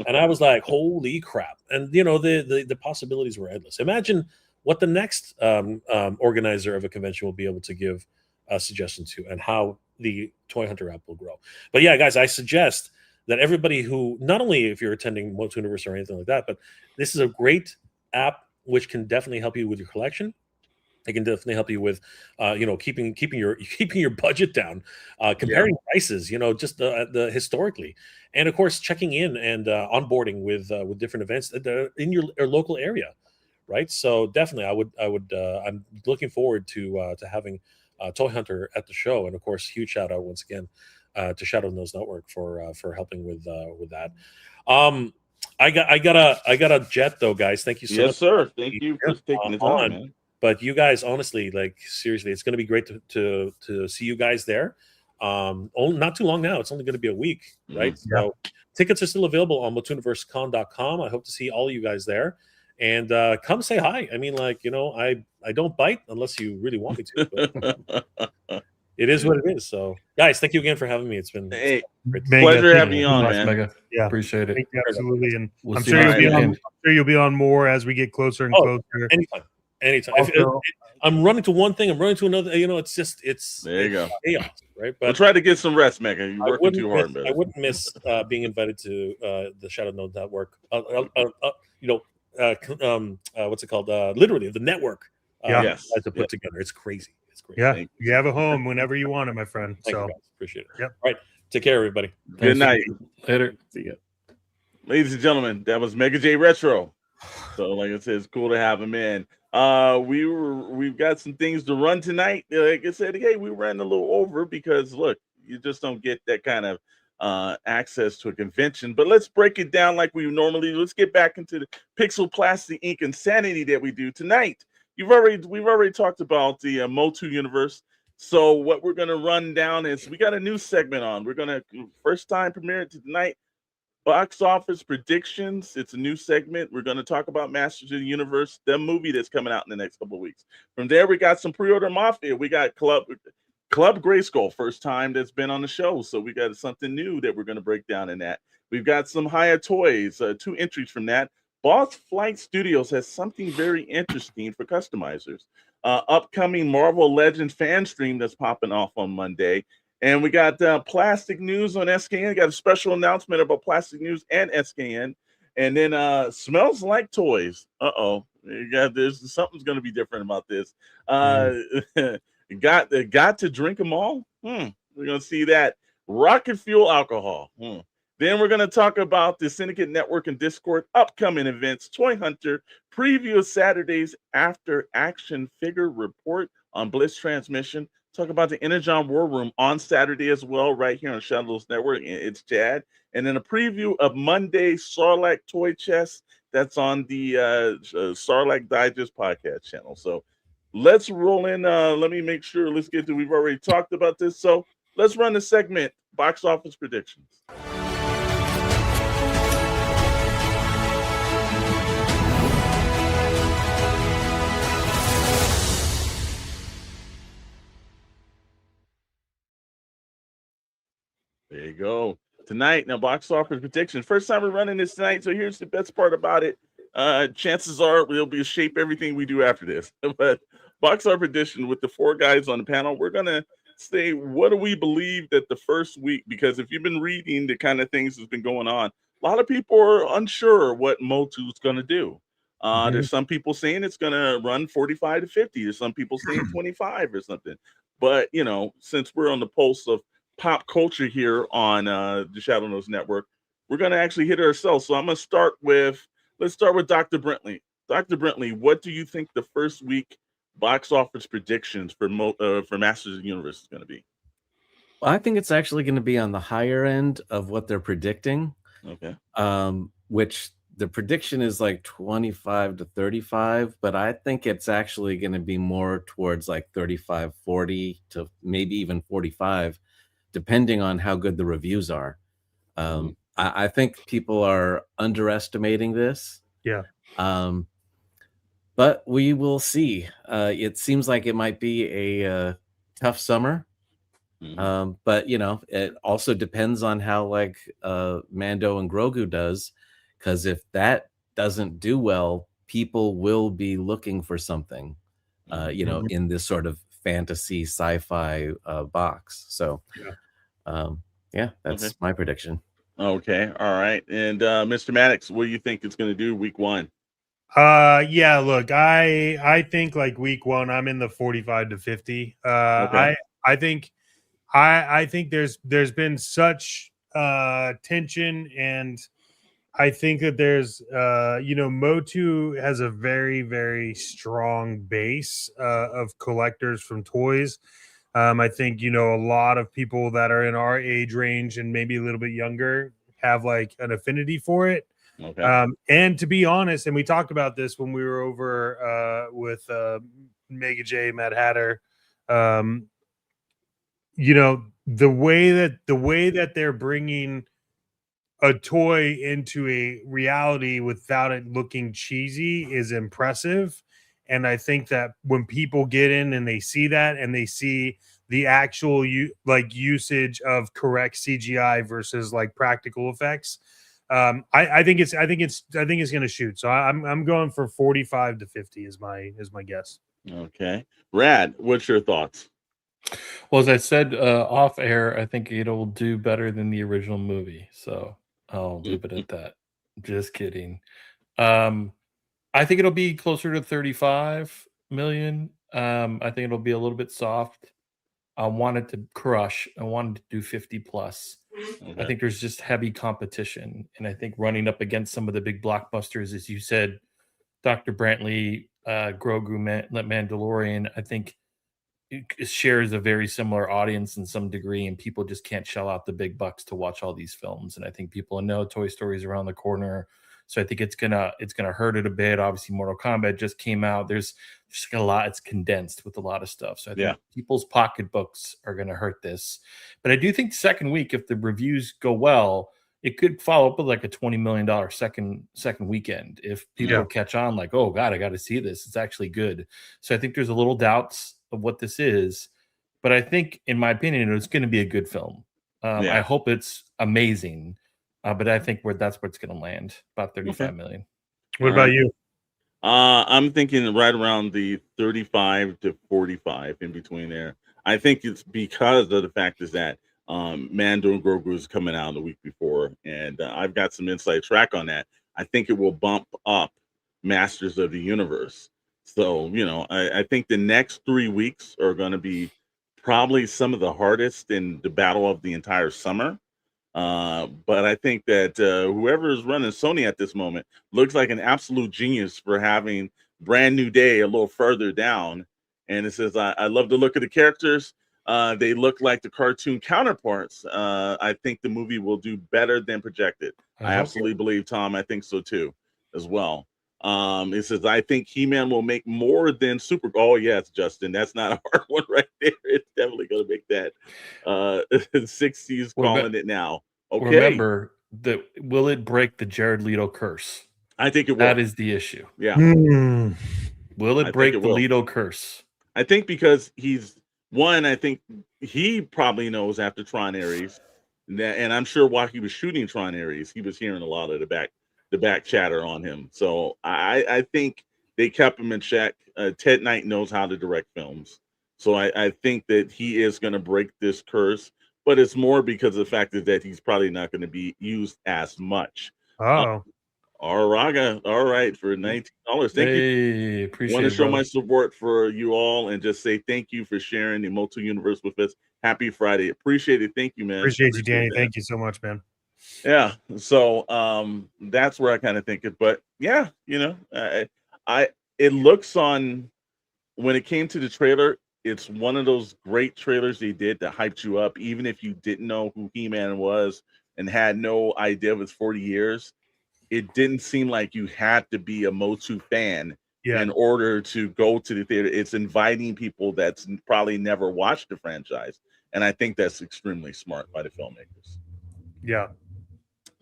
And I was like, holy crap! And the possibilities were endless. Imagine what the next organizer of a convention will be able to give a suggestion to, and how the Toy Hunter app will grow. But yeah, guys, I suggest that everybody who, not only if you're attending MOTUNIVERSE or anything like that, but this is a great app which can definitely help you with your collection. It can definitely help you with, keeping your budget down, comparing prices, just the historically, and of course checking in and onboarding with different events that are in your local area, right? So definitely, I'm looking forward to having Toy Hunter at the show, and of course, huge shout out once again to Shadow Nose Network for helping with that. I got a jet though, guys. Thank you so much.
Yes, sir. Thank you for taking the time, man.
But you guys, honestly, like seriously, it's going to be great to see you guys there. Not too long now. It's only going to be a week, right? So tickets are still available on MOTUNIVERSECon.com. I hope to see all of you guys there. And come say hi. I mean, I don't bite unless you really want me to. But it is what it is. So, guys, thank you again for having me. It's been
great.
Mega,
Pleasure having you on, man.
Mega.
Yeah,
Appreciate it.
thank you, absolutely. And
We'll
I'm
see
sure
you
you'll
again.
you'll be on more as we get closer and closer.
Anytime.
Also-
I'm running to one thing, I'm running to another. It's
There you go.
chaos, right?
We'll
But
try to get some rest, Megan. You're working too hard,
I
man.
wouldn't miss being invited to the Shadow Node Network. What's it called? Literally, the network.
Yes.
To put together. It's crazy. It's crazy.
Yeah,
Thank
you have a home whenever you want it, my friend.
Thank
So
you guys. Appreciate it.
Yep.
All right. Take care, everybody.
Good night.
Later.
See ya.
Ladies and gentlemen, that was Mega J Retro. So, like I said, it's cool to have him in. We've got some things to run tonight. Like I said, hey, we ran a little over because look, you just don't get that kind of access to a convention. But let's break it down like we normally do. Let's get back into the Pixel Plastic Ink insanity that we do tonight. We've already talked about the Motu universe. So what we're gonna run down is we got a new segment on. We're gonna first time premiere it tonight. Box office predictions. It's a new segment. We're going to talk about Masters of the Universe, the movie that's coming out in the next couple of weeks. From there, we got some pre-order Mafia. We got Club Grayskull, first time that's been on the show. So we got something new that we're going to break down in that. We've got some Hiya Toys, 2 entries from that. Boss Flight Studios has something very interesting for customizers. Upcoming Marvel Legends fan stream that's popping off on Monday. And we got Plastic News on SKN. Got a special announcement about Plastic News and SKN. And then Smells Like Toys. There's something's going to be different about this. Got to drink them all. We're going to see that. Rocket Fuel Alcohol. Then we're going to talk about the Syndicate Network and Discord upcoming events. Toy Hunter preview of Saturday's After Action Figure Report on Bliss Transmission. Talk about the Energon War Room on Saturday as well, right here on Shadows Network. It's Chad. And then a preview of Monday Sarlacc Toy Chest. That's on the Sarlacc Digest podcast channel. So let's roll in. Let me make sure. Let's get to. We've already talked about this. So let's run the segment. Box office predictions. go. Tonight, now box office prediction. First time we're running this tonight, so here's the best part about it. Chances are we'll be shape everything we do after this. But box office prediction with the 4 guys on the panel, we're gonna say what do we believe that the first week, because if you've been reading the kind of things that's been going on, a lot of people are unsure what Motu is gonna do. There's some people saying it's gonna run 45 to 50. There's some people saying 25 or something. But since we're on the pulse of pop culture here on the Shadow Nose Network, we're going to actually hit it ourselves. So let's start with Dr. Brentley. Dr. Brentley, what do you think the first week box office predictions for Masters of the Universe is going to be?
Well, I think it's actually going to be on the higher end of what they're predicting.
Okay.
Which the prediction is like 25 to 35, but I think it's actually going to be more towards like 35, 40 to maybe even 45, depending on how good the reviews are. I think people are underestimating this.
Yeah.
But we will see. It seems like it might be a tough summer. But it also depends on how Mando and Grogu does, because if that doesn't do well, people will be looking for something, in this sort of fantasy sci-fi box. So, that's my prediction.
Okay, all right. And Mr. Maddox, what do you think it's going to do week 1?
Yeah, look, I think like week 1, I'm in the 45 to 50.
Okay.
I think there's been such tension, and I think that there's Motu has a very, very strong base of collectors from toys. I think a lot of people that are in our age range and maybe a little bit younger have like an affinity for it.
Okay.
And to be honest, and we talked about this when we were over with Mega J, Mad Hatter. The way that they're bringing a toy into a reality without it looking cheesy is impressive. And I think that when people get in and they see that and they see the actual usage of correct CGI versus like practical effects, I think it's going to shoot. So I'm going for 45 to 50 is my guess.
Okay. Rad, what's your thoughts?
Well, as I said off air, I think it'll do better than the original movie. So I'll leave it at that. Just kidding. I think it'll be closer to 35 million. I think it'll be a little bit soft. I want it to crush. I want it to do 50 plus.
Okay.
I think there's just heavy competition. And I think running up against some of the big blockbusters, as you said, Dr. Brantley, Grogu, Mandalorian, I think it shares a very similar audience in some degree, and people just can't shell out the big bucks to watch all these films. And I think people know Toy Story is around the corner, so I think it's gonna hurt it a bit. Obviously, Mortal Kombat just came out. There's just a lot. It's condensed with a lot of stuff, so I think people's pocketbooks are gonna hurt this. But I do think second week, if the reviews go well, it could follow up with like a $20 million second weekend if people catch on. Like, oh God, I got to see this. It's actually good. So I think there's a little doubts of what this is, but I think, in my opinion, it's going to be a good film. I hope it's amazing, but I think that's where it's going to land, about 35 million.
What about you?
I'm thinking right around the 35 to 45, in between there. I think it's because of the fact is that Mando and Grogu is coming out the week before, and I've got some inside track on that. I think it will bump up Masters of the Universe. So, I think the next 3 weeks are going to be probably some of the hardest in the battle of the entire summer. But I think that whoever is running Sony at this moment looks like an absolute genius for having Brand New Day a little further down. And it says, I love the look of the characters. They look like the cartoon counterparts. I think the movie will do better than projected. I absolutely believe, Tom. I think so too, as well. It says, I think He-Man will make more than Super. Oh, yes, Justin. That's not a hard one right there. It's definitely going to make that. 60s calling it now. Okay.
Remember, will it break the Jared Leto curse?
I think it will.
That is the issue.
Yeah.
Will it break the Leto curse?
I think because I think he probably knows after Tron Ares And I'm sure while he was shooting Tron Ares, he was hearing a lot of the back chatter on him. So I think they kept him in check. Ted Knight knows how to direct films, so I think that he is going to break this curse. But it's more because of the fact that he's probably not going to be used as much.
Oh,
Araga, all right, for $19. Thank you.
Hey, appreciate
Want to
it,
show
brother.
my support for you all and just say thank you for sharing the Motu universe with us. Happy Friday. Appreciate it. Thank you, man.
appreciate you, Danny.
that.
Thank you so much, man.
Yeah. So that's where I kind of think it. But yeah, it looks on when it came to the trailer, it's one of those great trailers they did that hyped you up, even if you didn't know who He-Man was and had no idea of his 40 years. It didn't seem like you had to be a Motu fan in order to go to the theater. It's inviting people that's probably never watched the franchise. And I think that's extremely smart by the filmmakers.
Yeah.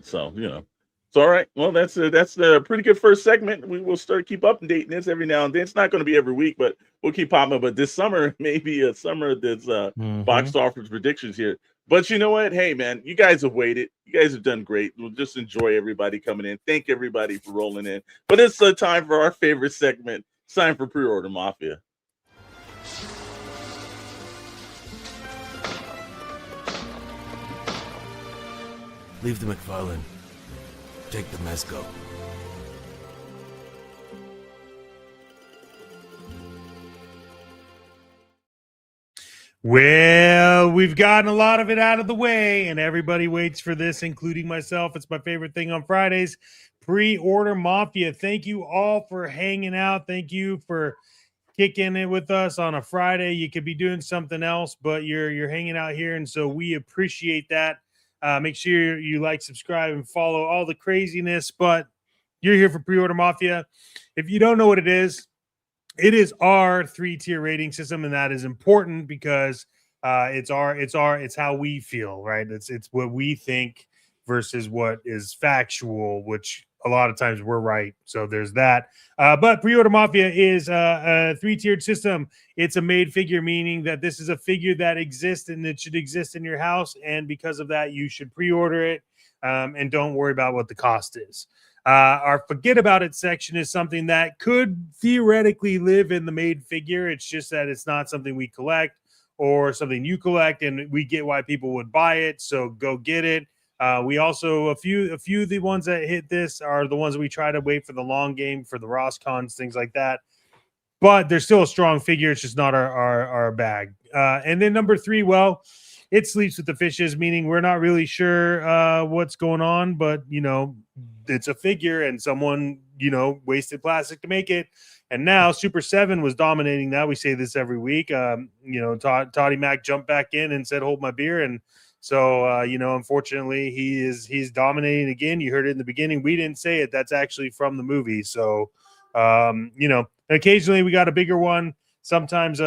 So, it's all right. Well, that's a pretty good first segment. We will keep updating this every now and then. It's not going to be every week, but we'll keep popping. But this summer, maybe a summer that's box office predictions here. But you know what? Hey, man, you guys have waited. You guys have done great. We'll just enjoy everybody coming in. Thank everybody for rolling in. But it's time for our favorite segment. It's time for Pre-Order Mafia.
Leave the McFarlane. Take the mezco.
Well, we've gotten a lot of it out of the way, and everybody waits for this, including myself. It's my favorite thing on Fridays. Pre-order Mafia. Thank you all for hanging out. Thank you for kicking it with us on a Friday. You could be doing something else, but you're hanging out here, and so we appreciate that. Make sure you like, subscribe, and follow all the craziness. But you're here for Pre-order Mafia. If you don't know what it is our 3-tier rating system, and that is important because it's how we feel, right? It's what we think versus what is factual, which a lot of times we're right. So there's that. But Pre-order Mafia is a 3-tiered system. It's a made figure, meaning that this is a figure that exists and it should exist in your house. And because of that, you should pre-order it and don't worry about what the cost is. Our forget about it section is something that could theoretically live in the made figure. It's just that it's not something we collect or something you collect, and we get why people would buy it. So go get it. We also a few of the ones that hit this are the ones that we try to wait for the long game for the Roscons, things like that. But they're still a strong figure. It's just not our bag. And then number 3, well, it sleeps with the fishes, meaning we're not really sure what's going on, but it's a figure and someone wasted plastic to make it. And now Super 7 was dominating that. We say this every week. Toddy Mac jumped back in and said, "Hold my beer." And so, unfortunately, he's dominating again. You heard it in the beginning. We didn't say it. That's actually from the movie. So, occasionally we got a bigger one. Sometimes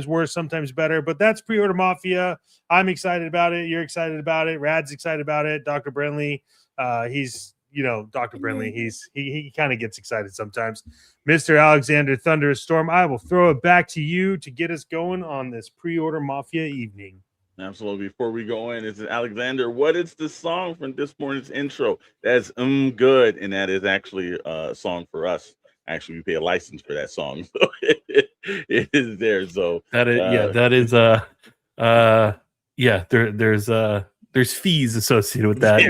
worse, sometimes better. But that's Pre-order Mafia. I'm excited about it. You're excited about it. Rad's excited about it. Dr. Brenly, Dr. Brenly, he kind of gets excited sometimes. Mr. Alexander Thunderous Storm, I will throw it back to you to get us going on this Pre-order Mafia evening.
Absolutely. Before we go in, this is Alexander. What is the song from this morning's intro? That's Good, and that is actually a song for us. Actually, we pay a license for that song, so it is there. So
there's fees associated with that.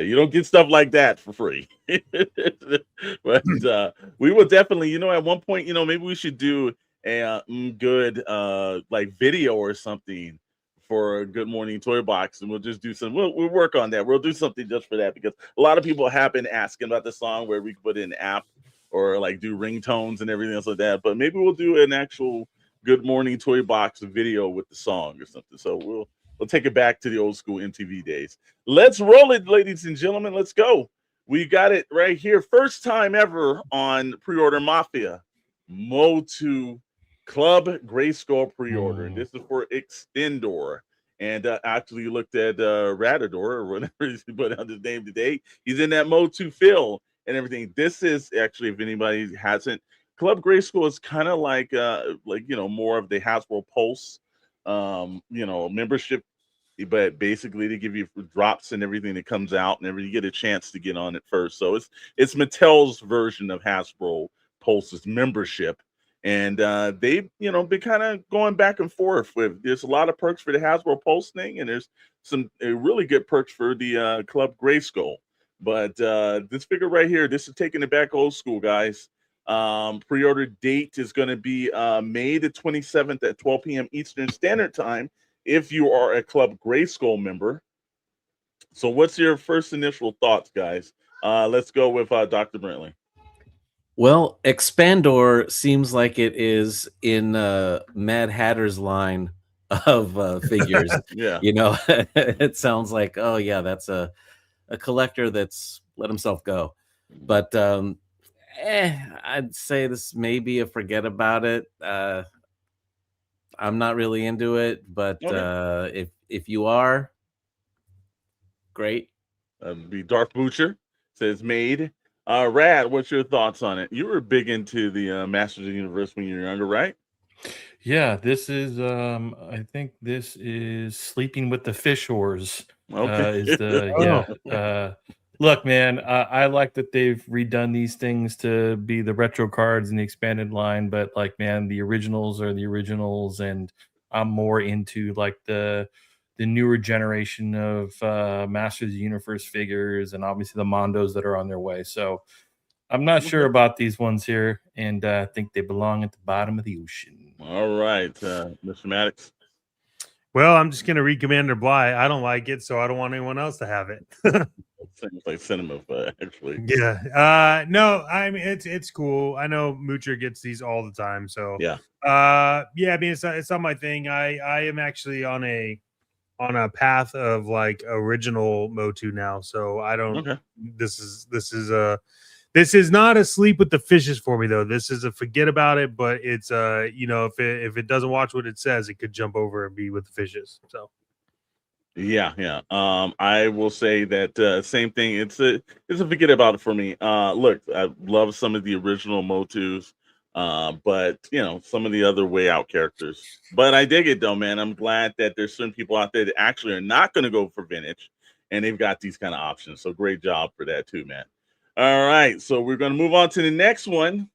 You don't get stuff like that for free. But we will definitely, at one point, maybe we should do a good like video or something for a Good Morning Toy Box, and we'll just do some. We'll work on that. We'll do something just for that because a lot of people have been asking about the song where we can put in an app or like do ringtones and everything else like that. But maybe we'll do an actual Good Morning Toy Box video with the song or something. So we'll take it back to the old school MTV days. Let's roll it, ladies and gentlemen. Let's go. We got it right here. First time ever on Pre-order Mafia. Motu Club Grayskull pre-order. And this is for Extendor. And actually looked at Radador or whatever he's put on his name today. He's in that Motu fill and everything. This is actually, if anybody hasn't, Club Grayskull is kind of like more of the Hasbro Pulse membership but basically they give you drops and everything that comes out, and you get a chance to get on it first. So it's Mattel's version of Hasbro Pulse's membership, and they've been kind of going back and forth with. There's a lot of perks for the Hasbro Pulse thing, and there's some really good perks for the Club Grayskull. But this figure right here, this is taking it back old school, guys. Pre-order date is going to be May the 27th at 12 p.m. Eastern Standard Time if you are a Club Grayskull member. So what's your first initial thoughts, guys? Let's go with Dr. Brentley.
Well, Expandor seems like it is in Mad Hatter's line of figures.
Yeah.
It sounds like, oh yeah, that's a collector that's let himself go. But I'd say this may be a forget about it. I'm not really into it, but
Okay.
if you are, great.
Be Darth Butcher says made. Rad, what's your thoughts on it? You were big into the Masters of the Universe when you were younger, right?
Yeah, this is I think this is Sleeping with the Fish Whores.
Okay.
Is the look, man, I like that they've redone these things to be the retro cards in the expanded line, but like, man, the originals are the originals, and I'm more into like the newer generation of Masters of the Universe figures, and obviously the Mondos that are on their way. So I'm not sure about these ones here, and I think they belong at the bottom of the ocean.
All right, Mr. Maddox.
Well, I'm just gonna read Commander Bly. I don't like it, so I don't want anyone else to have it.
Seems like cinema, but actually,
yeah. No, I mean it's cool. I know Moocher gets these all the time, so
yeah.
Yeah. I mean, it's not my thing. I am actually on a path of like original Motu now, so I don't.
Okay.
This is not a sleep with the fishes for me though. This is a forget about it, but it's if it doesn't watch what it says, it could jump over and be with the fishes. So
Yeah. I will say that same thing. It's a forget about it for me. Look, I love some of the original Motus, but some of the other way out characters. But I dig it though, man. I'm glad that there's certain people out there that actually are not going to go for vintage, and they've got these kind of options. So great job for that too, man. All right, so we're going to move on to the next one.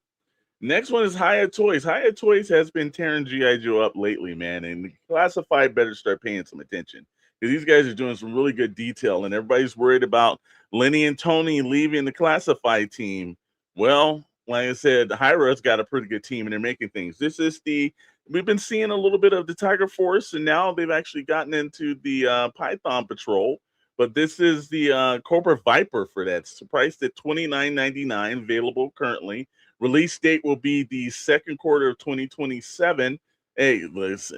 Next one is Hiya Toys. Hiya Toys has been tearing G.I. Joe up lately, man, and the classified better start paying some attention because these guys are doing some really good detail, and everybody's worried about Lenny and Tony leaving the classified team. Well, like I said, Hiya's got a pretty good team, and they're making things. We've been seeing a little bit of the Tiger Force, and now they've actually gotten into the Python Patrol. But this is the Cobra Viper for that. It's priced at $29.99, available currently. Release date will be the second quarter of 2027. Hey,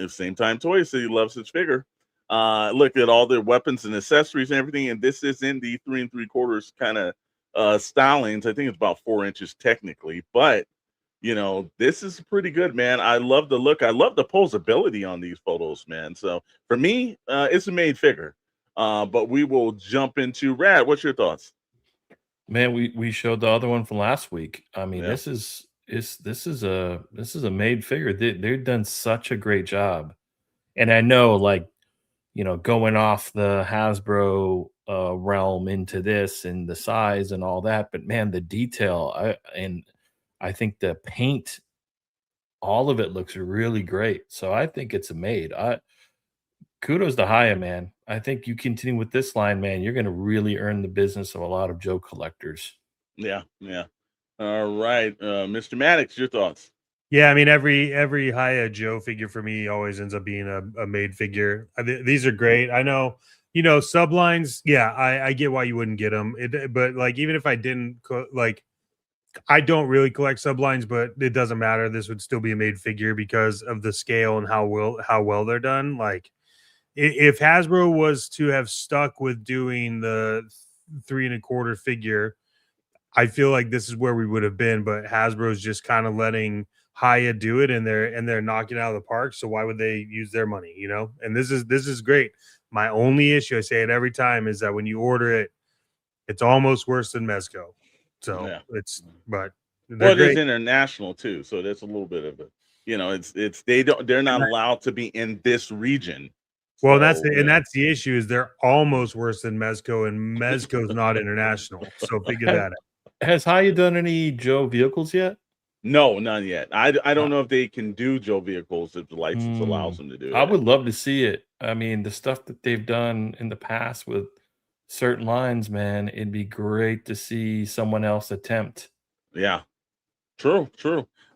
same time Toys City loves his figure. Look at all their weapons and accessories and everything. And this is in the 3 3/4 kind of stylings. I think it's about 4 inches technically. But, this is pretty good, man. I love the look. I love the posability on these photos, man. So for me, it's a made figure. But we will jump into Rad. What's your thoughts?
Man, we showed the other one from last week. I mean,
Yeah.
this is a made figure. They've done such a great job. And I know, like, going off the Hasbro realm into this and the size and all that, but man, the detail, I think the paint, all of it looks really great. So I think it's a made. Kudos to Hiya, man. I think you continue with this line, man, you're going to really earn the business of a lot of Joe collectors.
Yeah. All right, Mr. Maddox, your thoughts?
yeah, I mean every Hiya Joe figure for me always ends up being a made figure. These are great. I know sublines. Yeah, I get why you wouldn't get them. But like even if I didn't I don't really collect sublines, but it doesn't matter. This would still be a made figure because of the scale and how well they're done. Like if Hasbro was to have stuck with doing the 3 1/4 figure, I feel like this is where we would have been. But Hasbro's just kind of letting Hiya do it, and they're knocking it out of the park. So why would they use their money? And this is great. My only issue, I say it every time, is that when you order it, it's almost worse than Mezco. So
Yeah.
but
Well, it is
great.
international too, so that's a little bit of a, they're not allowed to be in this region.
Well,
So,
that's the issue is they're almost worse than Mezco, and Mezco's not international. So figure that out.
Has Haya done any Joe vehicles yet?
no, none yet. I don't know if they can do Joe vehicles if the license allows them to do
I
that.
would love to see it. I mean, the stuff that they've done in the past with certain lines, man, it'd be great to see someone else attempt.
Yeah, true.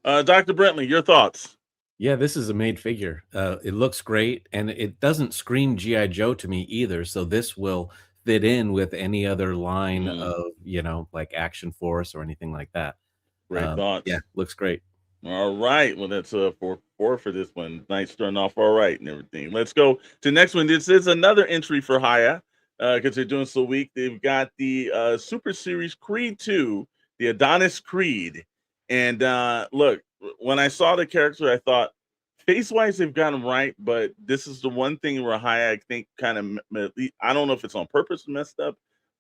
Dr. Brentley, your thoughts?
Yeah, this is a made figure. It looks great, and it doesn't scream GI Joe to me either. So this will fit in with any other line of, like Action Force or anything like that.
Great thoughts.
Yeah, looks great.
All right. Well, that's 4 for this one. Nice starting off all right and everything. Let's go to the next one. This is another entry for Haya because they're doing so weak. They've got the Super Series Creed 2, the Adonis Creed. And look, when I saw the character, I thought face-wise they've got him right, but this is the one thing where Haya, I think, kind of, I don't know if it's on purpose messed up,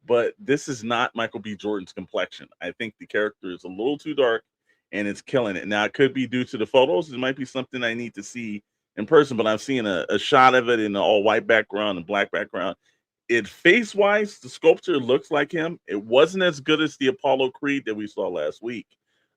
but this is not Michael B. Jordan's complexion. I think the character is a little too dark, and it's killing it. Now, it could be due to the photos. It might be something I need to see in person, but I'm seeing a shot of it in an all-white background and black background. It face-wise, the sculpture looks like him. It wasn't as good as the Apollo Creed that we saw last week,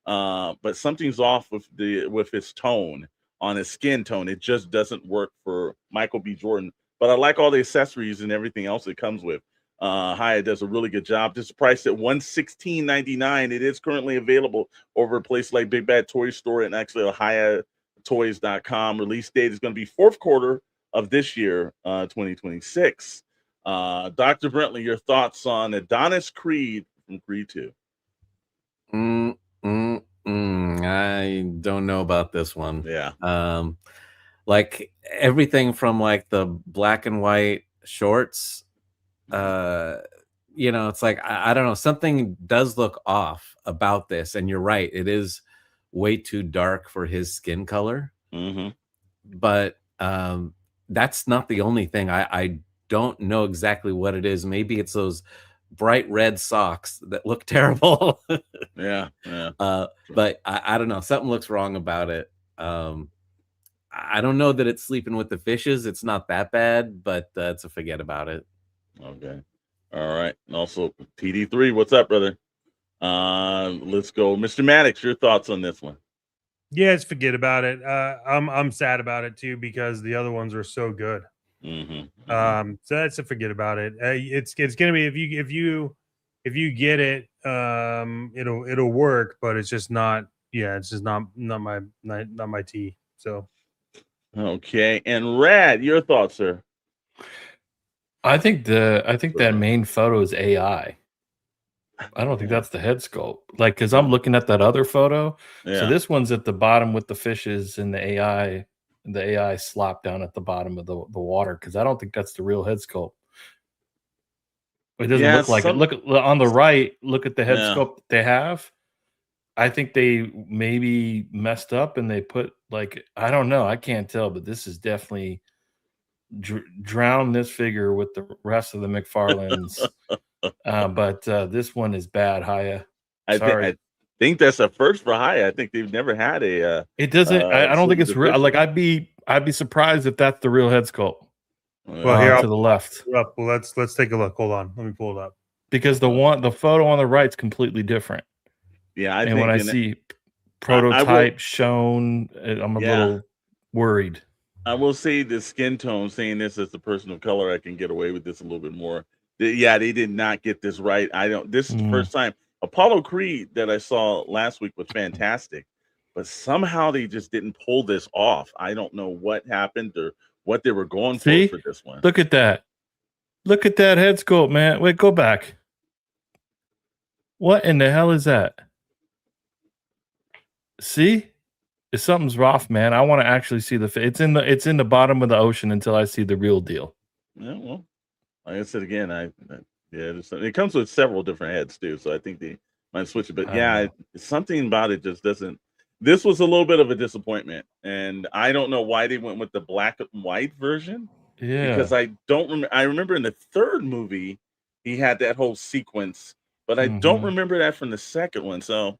but something's off with his tone, on his skin tone. It just doesn't work for Michael B. Jordan. But I like all the accessories and everything else it comes with. Haya does a really good job. This is priced at $116.99. It is currently available over a place like Big Bad Toy Store and actually HayaToys.com. Release date is going to be fourth quarter of this year, 2026. Dr. Brentley, your thoughts on Adonis Creed from Creed 2?
I don't know about this one.
Yeah.
Like everything from like the black and white shorts, it's like I don't know, something does look off about this, and you're right, it is way too dark for his skin color. But that's not the only thing. I don't know exactly what it is. Maybe it's those bright red socks that look terrible.
Yeah.
But I don't know, something looks wrong about it. I don't know that it's Sleeping with the Fishes. It's not that bad, but it's a forget about it.
Okay. All right. And also TD3, what's up, brother? Let's go. Mr. Maddox, your thoughts on this one?
Yeah, it's forget about it. I'm sad about it too because the other ones were so good. So that's a forget about it. It's gonna be if you get it, it'll work, but it's just not. Yeah, it's just not my tea. So
okay. And Rad, your thoughts, sir?
I think that main photo is AI. I don't think that's the head sculpt. Like, because I'm looking at that other photo.
Yeah.
So this one's at the bottom with the fishes and the AI slop down at the bottom of the water. Because I don't think that's the real head sculpt. It doesn't look like it. Look on the right. Look at the head sculpt that they have. I think they maybe messed up and they put like, I don't know. I can't tell, but this is definitely drown this figure with the rest of the McFarlanes. But this one is bad, Haya.
I think that's a first for Haya. I think they've never had a.
It doesn't. I don't think it's real. Like I'd be surprised if that's the real head sculpt.
Well, here
to the left.
Well, let's take a look. Hold on, let me pull it up.
Because the photo on the right is completely different.
Yeah,
and when I see prototype shown, I'm a little worried.
I will say the skin tone, saying this as a person of color, I can get away with this a little bit more. Yeah, they did not get this right. This is the first time. Apollo Creed that I saw last week was fantastic, but somehow they just didn't pull this off. I don't know what happened or what they were going for this one.
Look at that. Look at that head sculpt, man. Wait, go back. What in the hell is that? See? Something's off, man. I want to actually see it's in the bottom of the ocean until I see the real deal.
Yeah, well, like I said again, it comes with several different heads too, so I think they might switch it. But something about it just doesn't. This was a little bit of a disappointment, and I don't know why they went with the black and white version.
Yeah,
because I don't remember. I remember in the third movie he had that whole sequence, but I don't remember that from the second one. So.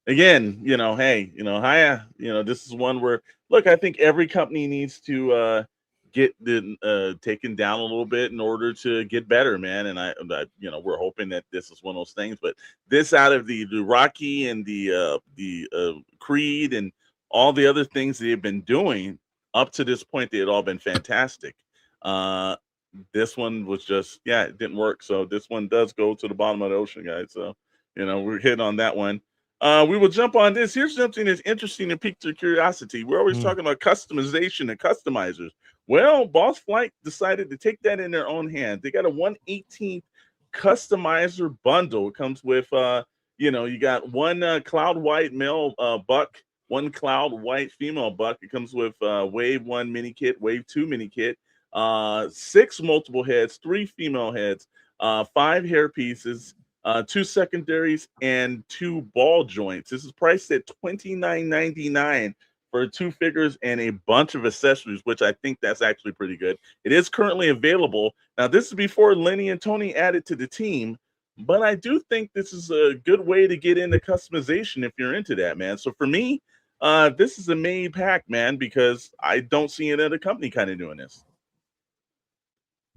Again, hey, Haya, this is one where, look, I think every company needs to get the taken down a little bit in order to get better, man. And I we're hoping that this is one of those things. But this out of the Rocky and the Creed and all the other things they've been doing up to this point, they had all been fantastic. This one was just, it didn't work. So this one does go to the bottom of the ocean, guys. So we're hitting on that one. We will jump on this. Here's something that's interesting and piqued your curiosity. We're always talking about customization and customizers. Well, Boss Flight decided to take that in their own hands. They got a 1/18 customizer bundle. It comes with, you got one cloud white male buck, one cloud white female buck. It comes with Wave 1 mini kit, Wave 2 mini kit, 6 multiple heads, 3 female heads, 5 hair pieces, 2 secondaries, and 2 ball joints. This is priced at $29.99 for 2 figures and a bunch of accessories, which I think that's actually pretty good. It is currently available. Now, this is before Lenny and Tony added to the team, but I do think this is a good way to get into customization if you're into that, man. So for me, this is a made pack, man, because I don't see any other company kind of doing this.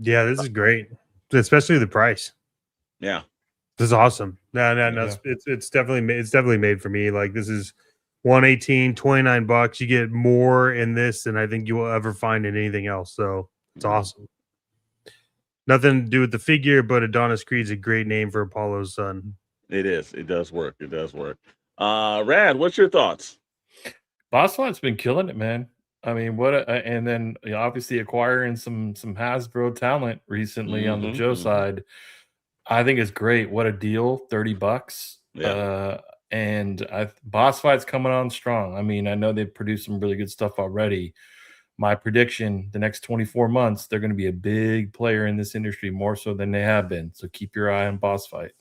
Yeah, this is great, especially the price.
Yeah.
This is awesome. No. It's definitely made for me. Like, this is 118, $29. You get more in this than I think you will ever find in anything else. So it's awesome. Nothing to do with the figure, but Adonis Creed's a great name for Apollo's son.
It is. It does work. It does work. Rad, what's your thoughts?
Boss Fight's been killing it, man. I mean, and then obviously acquiring some Hasbro talent recently on the Joe side. I think it's great. What a deal. $30.
Yeah.
And Boss Fight's coming on strong. I mean, I know they've produced some really good stuff already. My prediction, the next 24 months, they're going to be a big player in this industry, more so than they have been. So keep your eye on Boss Fight.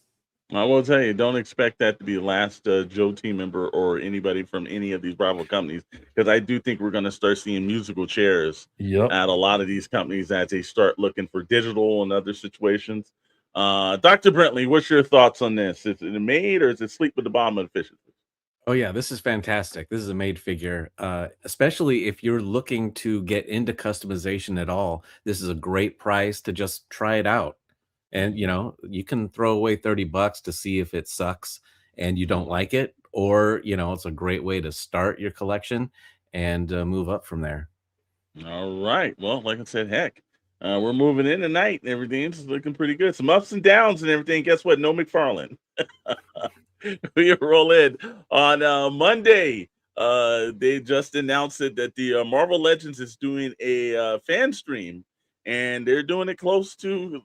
I will tell you, don't expect that to be the last Joe team member or anybody from any of these rival companies, because I do think we're going to start seeing musical chairs at a lot of these companies as they start looking for digital and other situations. Dr. Brentley, what's your thoughts on this? Is it made or is it sleep with the bottom of the fishes?
Oh yeah, this is fantastic. This is a made figure, especially if you're looking to get into customization at all. This is a great price to just try it out. And you can throw away $30 to see if it sucks and you don't like it, or it's a great way to start your collection and move up from there.
All right. Well, like I said, heck, we're moving in tonight and everything's looking pretty good. Some ups and downs and everything. Guess what? No McFarlane. We roll in on Monday. They just announced it that the Marvel Legends is doing a fan stream, and they're doing it close to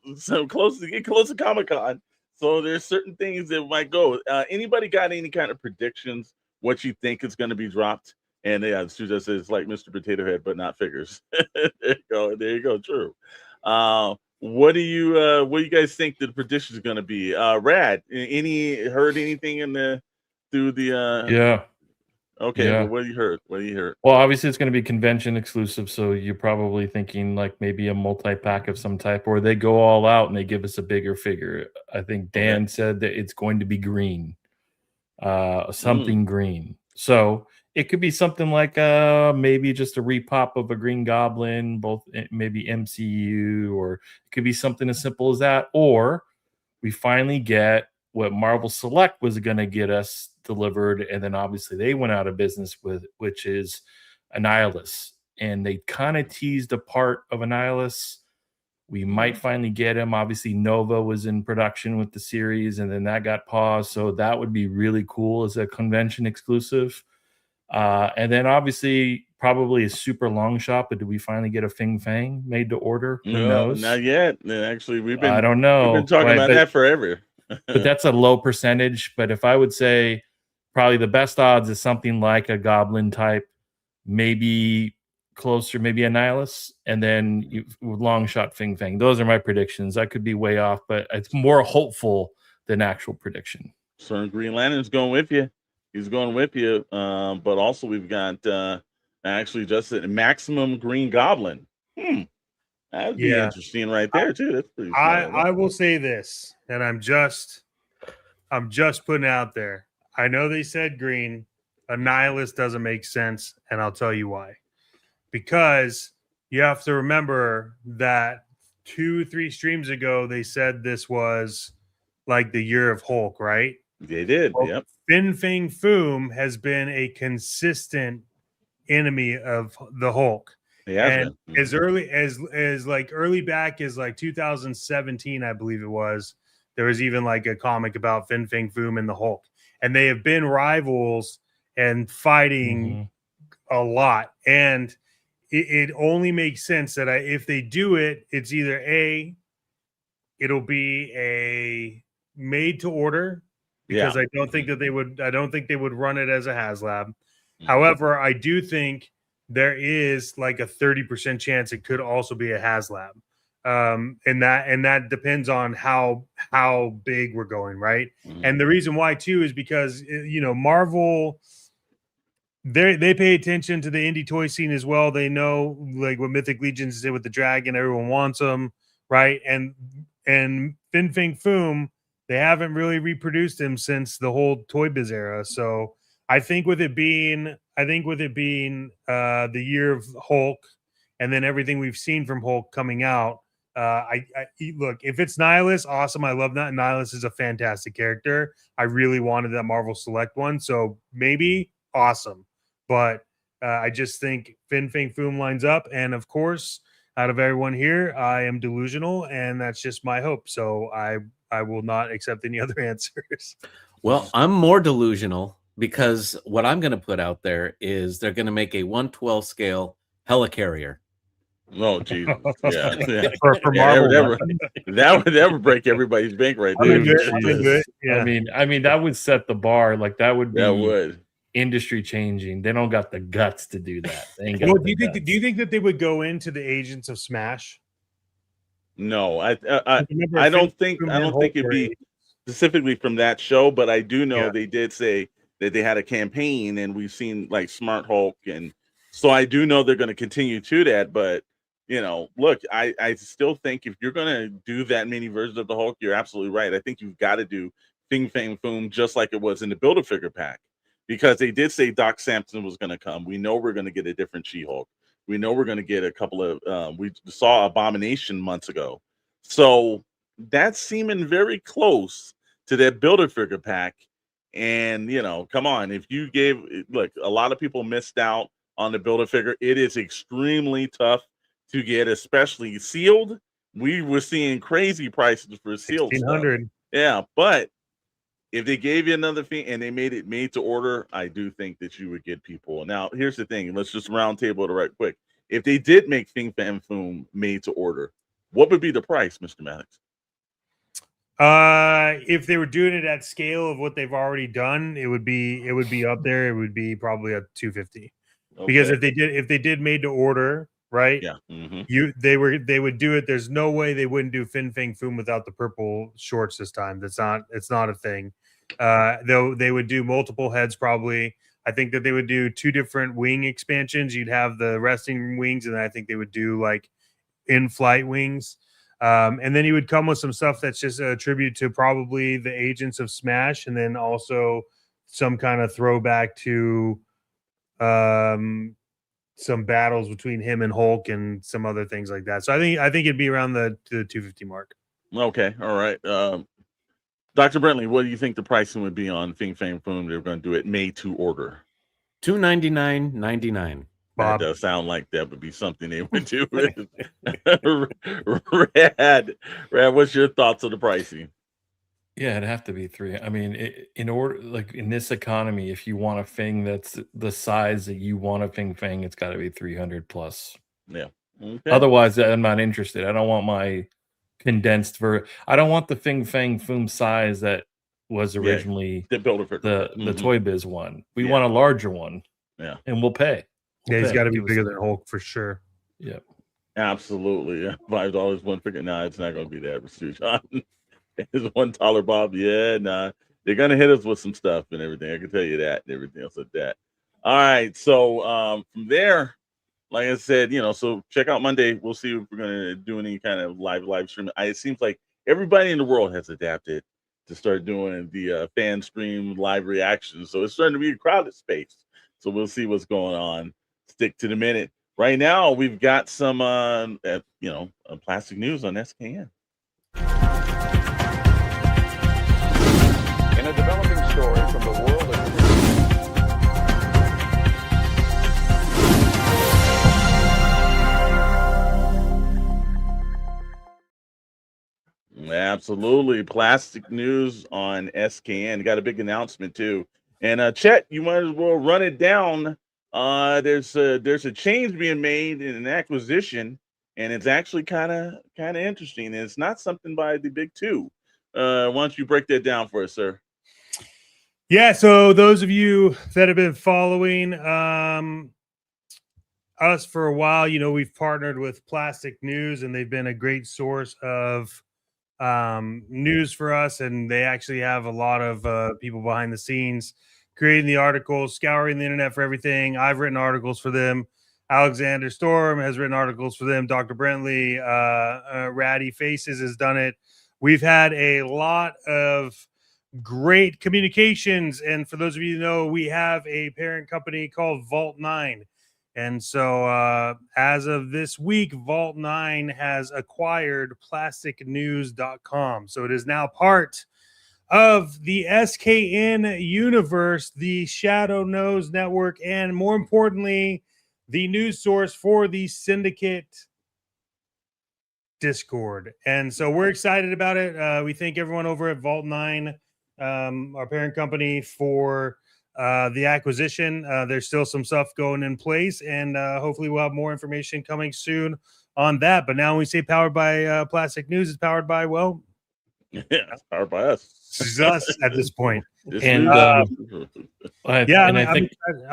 Comic-Con. So there's certain things that might go. Anybody got any kind of predictions what you think is going to be dropped? And Stu just says like Mr. Potato Head, but not figures. There you go. True. What do you guys think the prediction is going to be? Rad, heard anything through the
yeah.
Okay, well, what do you heard?
Well, obviously it's going to be convention exclusive, so you're probably thinking like maybe a multi-pack of some type, or they go all out and they give us a bigger figure. I think Dan said that it's going to be green, something green. So it could be something like maybe just a repop of a Green Goblin, both maybe MCU, or it could be something as simple as that. Or we finally get what Marvel Select was going to get us delivered, and then obviously they went out of business with, which is Annihilus. And they kind of teased a part of Annihilus. We might finally get him. Obviously, Nova was in production with the series, and then that got paused. So that would be really cool as a convention exclusive. And then obviously probably a super long shot, but do we finally get a Fing Fang made to order? Who knows?
Not yet. Actually,
I don't know.
We've been talking about that forever.
But that's a low percentage. But if I would say probably the best odds is something like a Goblin type, maybe closer, maybe Annihilus, and then long shot Fing Fang. Those are my predictions. I could be way off, but it's more hopeful than actual prediction.
So Green Lantern's going with you. He's going with you. But also we've got actually just a Maximum Green Goblin. That'd be interesting right there too. That's pretty smart.
I will say this, and I'm just putting it out there. I know they said green. Annihilus doesn't make sense, and I'll tell you why. Because you have to remember that 2-3 streams ago they said this was like the year of Hulk, right?
They did.
Well,
Yep.
Fin Fang Foom has been a consistent enemy of the Hulk.
He has
And
been.
as early as like early back as like 2017, I believe it was, there was even like a comic about Fin Fang Foom and the Hulk. And they have been rivals and fighting a lot. And it only makes sense that if they do it, it's either it'll be a made to order, because I don't think that they would run it as a HasLab. However, I do think there is like a 30% chance it could also be a HasLab. And that depends on how big we're going, right? And the reason why too is because Marvel, they pay attention to the indie toy scene as well. They know like what Mythic Legions did with the dragon, everyone wants them, right? And Fin Fang Foom, they haven't really reproduced him since the whole Toy Biz era. So I think with it being the year of Hulk, and then everything we've seen from Hulk coming out, I look, if it's Nihilus, awesome. I love that. Nihilus is a fantastic character. I really wanted that Marvel Select one, so maybe awesome. But I just think Fin Fang Foom lines up, and of course, out of everyone here, I am delusional, and that's just my hope. So I will not accept any other answers.
Well, I'm more delusional because what I'm going to put out there is they're going to make a 1/12 scale helicarrier.
Oh Jesus! Yeah,
For Marvel,
that would break everybody's bank right there.
I mean that would set the bar. Like that would be industry changing. They don't got the guts to do that. They ain't got
do you think that they would go into the Agents of Smash?
No, I don't think it'd be specifically from that show, but I do know they did say that they had a campaign, and we've seen like Smart Hulk, and so I do know they're going to continue to that. But look, I still think if you're going to do that many versions of the Hulk, you're absolutely right. I think you've got to do Fin Fang Foom just like it was in the Build-A-Figure pack, because they did say Doc Samson was going to come. We know we're going to get a different She-Hulk. We know we're going to get a couple of we saw Abomination months ago. So that's seeming very close to that Build-A-Figure pack. And, come on, if you look, a lot of people missed out on the Build-A-Figure. It is extremely tough to get, especially sealed. We were seeing crazy prices for sealed
$1,600.
stuff. Yeah, but if they gave you another thing and they made it made to order, I do think that you would get people. Now, here's the thing. Let's just round table it right quick. If they did make Fin Fang Foom made to order, what would be the price, Mr. Maddox?
If they were doing it at scale of what they've already done, it would be up there. It would be probably at $250. Okay. Because if they did made to order, right?
Yeah.
They would do it. There's no way they wouldn't do Fin Fang Foom without the purple shorts this time. It's not a thing. Though they would do multiple heads probably. I think that they would do 2 different wing expansions. You'd have the resting wings, and then I think they would do like in-flight wings. And then he would come with some stuff that's just a tribute to probably the Agents of Smash, and then also some kind of throwback to some battles between him and Hulk and some other things like that. So I think it'd be around the 250 mark.
Okay, all right. Dr. Brentley, what do you think the pricing would be on Fin Fang Foom? They're going to do it made to order.
$299.99.
That does sound like that would be something they would do. Rad, what's your thoughts on the pricing?
Yeah, it'd have to be 3. I mean, in order, like in this economy, if you want a thing that's the size that you want a Fin Fang, it's got to be 300 plus.
Yeah. Okay.
Otherwise, I'm not interested. I don't want my condensed I don't want the Fin Fang Foom size that was originally
the Build-A-Figure,
the Toy Biz one. We want a larger one.
Yeah,
and we'll pay.
He's got to be bigger than Hulk for sure.
Yeah,
absolutely. Yeah. $5 one figure. No, it's not going to be that, Mr. John. It's $1 Bob. Yeah, nah. They're going to hit us with some stuff and everything. I can tell you that and everything else like that. All right. So from there, like I said, so check out Monday. We'll see if we're going to do any kind of live stream. It seems like everybody in the world has adapted to start doing the fan stream live reactions. So it's starting to be a crowded space. So we'll see what's going on. Stick to the minute. right now we've got some, plastic news on SKN.
In a developing story from the world of
Absolutely. Plastic news on SKN. Got a big announcement too. And Chet, you might as well run it down. There's a change being made in an acquisition, and it's actually kind of interesting. And it's not something by the big two. Why don't you break that down for us, sir?
Yeah, so those of you that have been following us for a while, we've partnered with Plastic News, and they've been a great source of news for us. And they actually have a lot of people behind the scenes creating the articles, scouring the internet for everything. I've written articles for them. Alexander Storm has written articles for them. Dr. Brentley, Ratty Faces has done it. We've had a lot of great communications. And for those of you who know, we have a parent company called Vault 9. And so as of this week, Vault 9 has acquired plasticnews.com. So it is now part of the SKN universe, the Shadow Knows Network, and more importantly, the news source for the Syndicate Discord. And so we're excited about it. We thank everyone over at Vault 9, our parent company, for the acquisition. There's still some stuff going in place, and hopefully we'll have more information coming soon on that. But now when we say powered by Plastic News, it's powered by, well,
it's powered by us.
It's us at this point.
And
I'm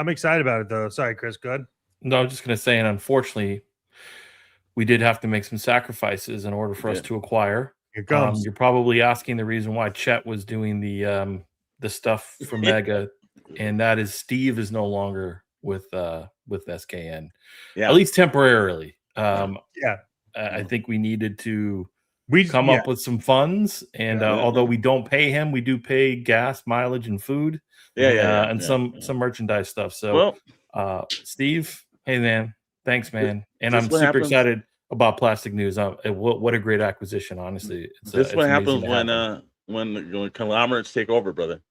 excited about it, though. Sorry, Chris, go ahead.
No, I was just going to say, and unfortunately, we did have to make some sacrifices in order for us to acquire.
Here comes.
You're probably asking the reason why Chet was doing the stuff for Mega, and that is Steve is no longer with SKN, at least temporarily. I think we needed to come up with some funds, and although we don't pay him, we do pay gas, mileage, and food, and some merchandise stuff. So, Steve, hey man, thanks, man, and I'm super excited about Plastic News. What a great acquisition, honestly.
This is what happens when conglomerates take over, brother.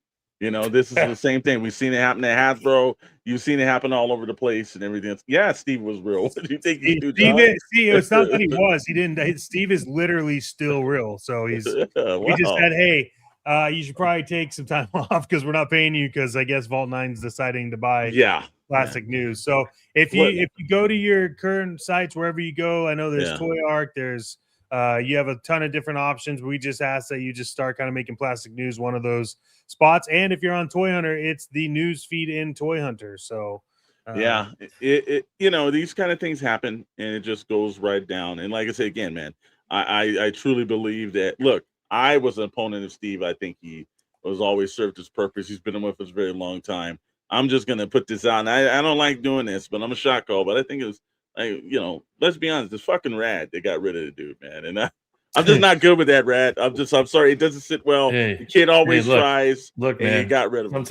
This is the same thing. We've seen it happen at Hasbro. You've seen it happen all over the place and everything. Yeah, Steve was real. What do you think he do, John?
It's not that he was. He didn't. Steve is literally still real. So he just said, hey, you should probably take some time off because we're not paying you, because I guess Vault 9's deciding to buy Plastic News. So if you go to your current sites, wherever you go, I know there's Toy Arc, there's you have a ton of different options. We just ask that you just start kind of making Plastic News one of those spots. And if you're on Toy Hunter, it's the news feed in Toy Hunter. So
these kind of things happen, and it just goes right down. And like I say again, man, I truly believe that. Look, I was an opponent of Steve. I think he was always served his purpose. He's been with us a very long time. I'm just gonna put this out. And I don't like doing this, but I'm a shot call. But I think it was, let's be honest, it's fucking rad. They got rid of the dude, man. And I'm just not good with that, Rad. I'm sorry. It doesn't sit well. The kid always tries.
Look, man,
you got rid of him.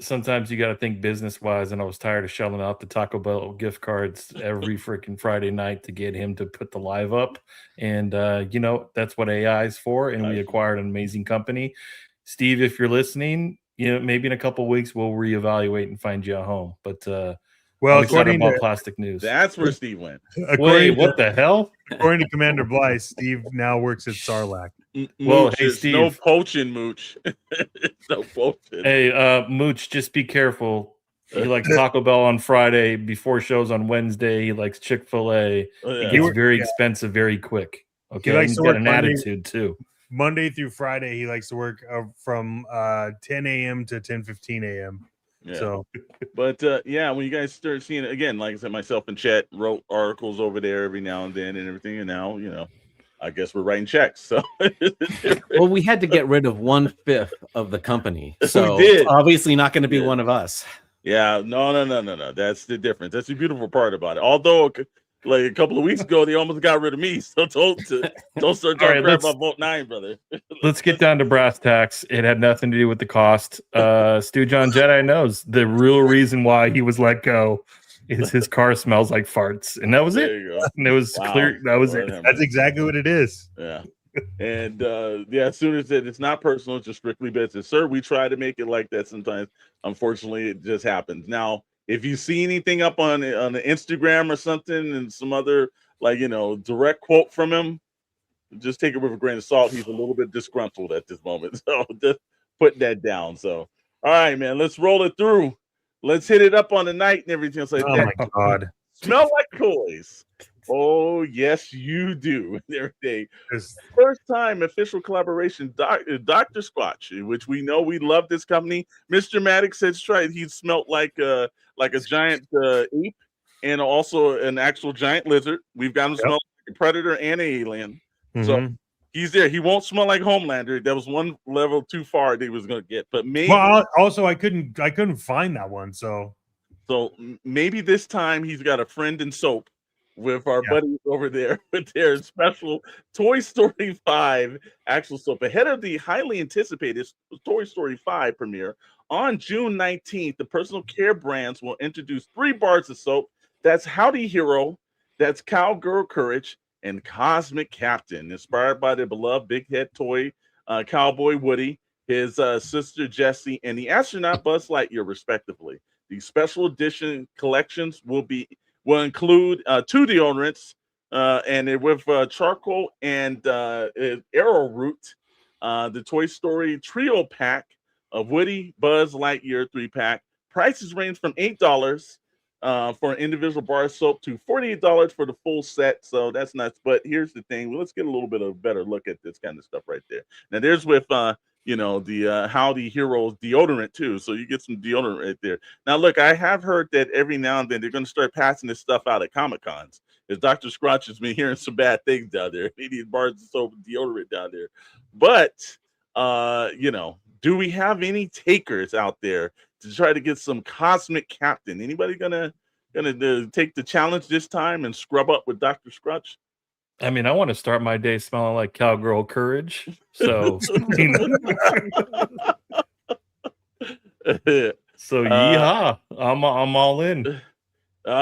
Sometimes you got to think business wise. And I was tired of shelling out the Taco Bell gift cards every freaking Friday night to get him to put the live up. And, that's what AI is for. And we acquired an amazing company. Steve, if you're listening, maybe in a couple of weeks, we'll reevaluate and find you a home. But,
well,
according to Plastic News,
that's where Steve went.
Wait, what the hell?
According to Commander Blythe, Steve now works at Sarlacc.
Well, hey, Steve,
no poaching, Mooch. No poaching.
Hey, Mooch, just be careful. He likes Taco Bell on Friday before shows on Wednesday. He likes Chick-fil-A. It gets very expensive very quick. Okay, he's got an attitude too.
Monday through Friday, he likes to work from 10 a.m. to 10:15 a.m.
Yeah.
So,
but when you guys start seeing it again, like I said, myself and Chet wrote articles over there every now and then and everything, and now I guess we're writing checks. So,
well, we had to get rid of 1/5 of the company, so it's obviously not going to be one of us.
Yeah, no. That's the difference. That's the beautiful part about it. Although, like a couple of weeks ago, they almost got rid of me. So don't start talking crap about Vault 9, brother.
Let's get down to brass tacks. It had nothing to do with the cost. Stu John Jedi knows the real reason why he was let go. is his car smells like farts, and that was
There
it.
you go.
And it was
Wow.
clear. That was
Lord
it.
have
That's
mercy.
exactly what it is.
Yeah. And as soon as it's not personal, it's just strictly business. Sir, we try to make it like that sometimes. Unfortunately, it just happens. Now, if you see anything up on the Instagram or something and some other direct quote from him, just take it with a grain of salt. He's a little bit disgruntled at this moment. So just put that down. So all right, man, let's roll it through. Let's hit it up on the night and everything else like
Oh
that.
my God.
Smell like toys. Oh, yes, you do. Everything.
There's-
First time official collaboration, Dr. Squatch, which we know we love this company. Mr. Maddox says he smelled like a giant ape and also an actual giant lizard. We've got him smell like a predator and an alien. So he's there. He won't smell like Homelander. That was one level too far that he was going to get. But maybe
also I couldn't find that one. So
maybe this time he's got a friend in soap with our buddies over there with their special Toy Story 5 actual soap ahead of the highly anticipated Toy Story 5 premiere on June 19th. The personal care brands will introduce 3 bars of soap. That's Howdy Hero, that's Cowgirl Courage, and Cosmic Captain, inspired by the beloved big head toy cowboy Woody, his sister Jessie, and the astronaut Buzz Lightyear, respectively. The special edition collections will include 2 deodorants and with charcoal and arrowroot, the Toy Story trio pack of Woody, Buzz Lightyear 3-pack. Prices range from $8 for an individual bar of soap to $48 for the full set. So that's nuts. But here's the thing. Let's get a little bit of a better look at this kind of stuff right there. Now there's with the Howdy Heroes deodorant too. So you get some deodorant right there. Now look, I have heard that every now and then they're going to start passing this stuff out at Comic-Cons. As Dr. Scrotch has been hearing some bad things down there. He needs bars of soap and deodorant down there. But do we have any takers out there to try to get some Cosmic Captain? Anybody gonna take the challenge this time and scrub up with Dr. Scrotch?
I mean, I want to start my day smelling like Cowgirl Courage. So, yeehaw! I'm all in.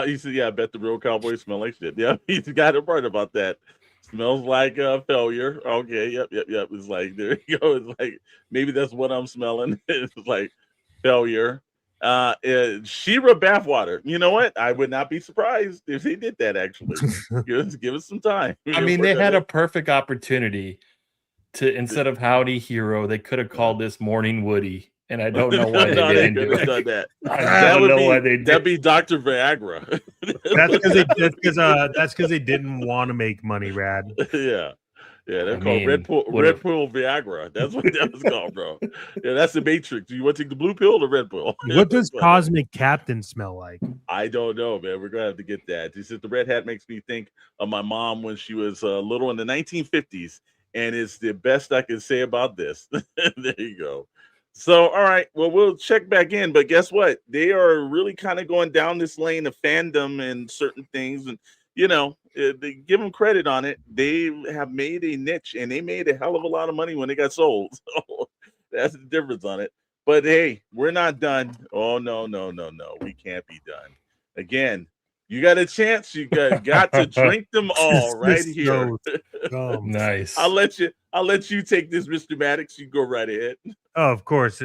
He said, "Yeah, I bet the real cowboys smell like shit." Yeah, he's got a part about that. Smells like failure. Okay, yep. It's like there you go. It's like maybe that's what I'm smelling. It's like failure. Shira bathwater. You know what? I would not be surprised if they did that. Actually, give us some time.
I mean, they had a perfect opportunity to, instead of Howdy Hero, they could have called this Morning Woody, and I don't know why they didn't do it.
Done that.
I don't know why they did.
That'd be Dr. Viagra.
That's because they didn't want to make money, Rad.
Yeah, they're called Red Pill Viagra. That's what that was called, bro. Yeah, that's the Matrix. Do you want to take the blue pill or the red pill?
What does Cosmic Captain smell like?
I don't know, man. We're gonna have to get that. He said the red hat makes me think of my mom when she was little in the 1950s, and it's the best I can say about this. There you go. So, all right. Well, we'll check back in, but guess what? They are really kind of going down this lane of fandom and certain things, and they give them credit on it. They have made a niche, and they made a hell of a lot of money when they got sold. So that's the difference on it. But hey, we're not done. Oh no, we can't be done. Again, you got a chance. You got to drink them all right here.
Nice.
I'll let you take this, Mr. Maddox. You go right ahead.
Oh, of course.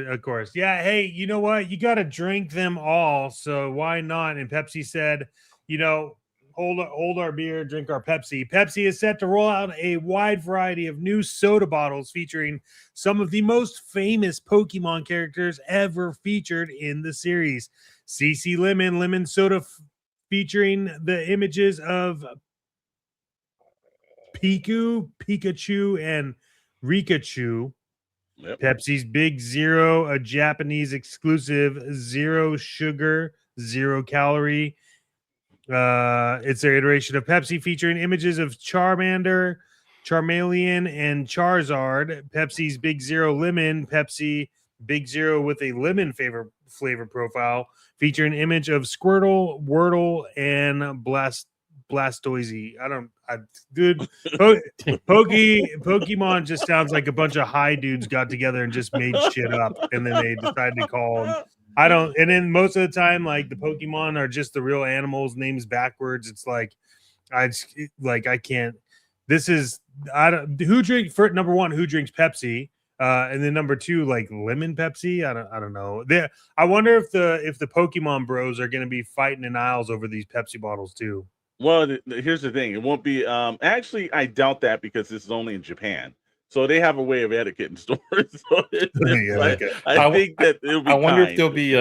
Yeah. Hey, you know what? You got to drink them all. So why not? And Pepsi said, hold our beer, drink our Pepsi. Pepsi is set to roll out a wide variety of new soda bottles featuring some of the most famous Pokemon characters ever featured in the series. CC Lemon soda featuring the images of Pikachu, and Rikachu.
Yep.
Pepsi's Big Zero, a Japanese exclusive, 0 sugar, 0 calorie. It's their iteration of Pepsi featuring images of Charmander, Charmeleon, and Charizard. Pepsi's Big Zero Lemon, Pepsi Big Zero with a lemon flavor profile, featuring an image of Squirtle, Wordle, and Blastoise. Pokemon just sounds like a bunch of high dudes got together and just made shit up, and then they decided to call them I don't. And then most of the time, like the Pokemon are just the real animals, names backwards. It's like I can't. This is I don't. Who drink for number one? Who drinks Pepsi? And then number two, like lemon Pepsi. I don't know. I wonder if the Pokemon Bros are going to be fighting in aisles over these Pepsi bottles too.
Well, here's the thing. It won't be. Actually, I doubt that because this is only in Japan, so they have a way of etiquette in stores. So
Yeah,
like,
okay.
I think that it'll be.
I wonder if
kind.
there'll be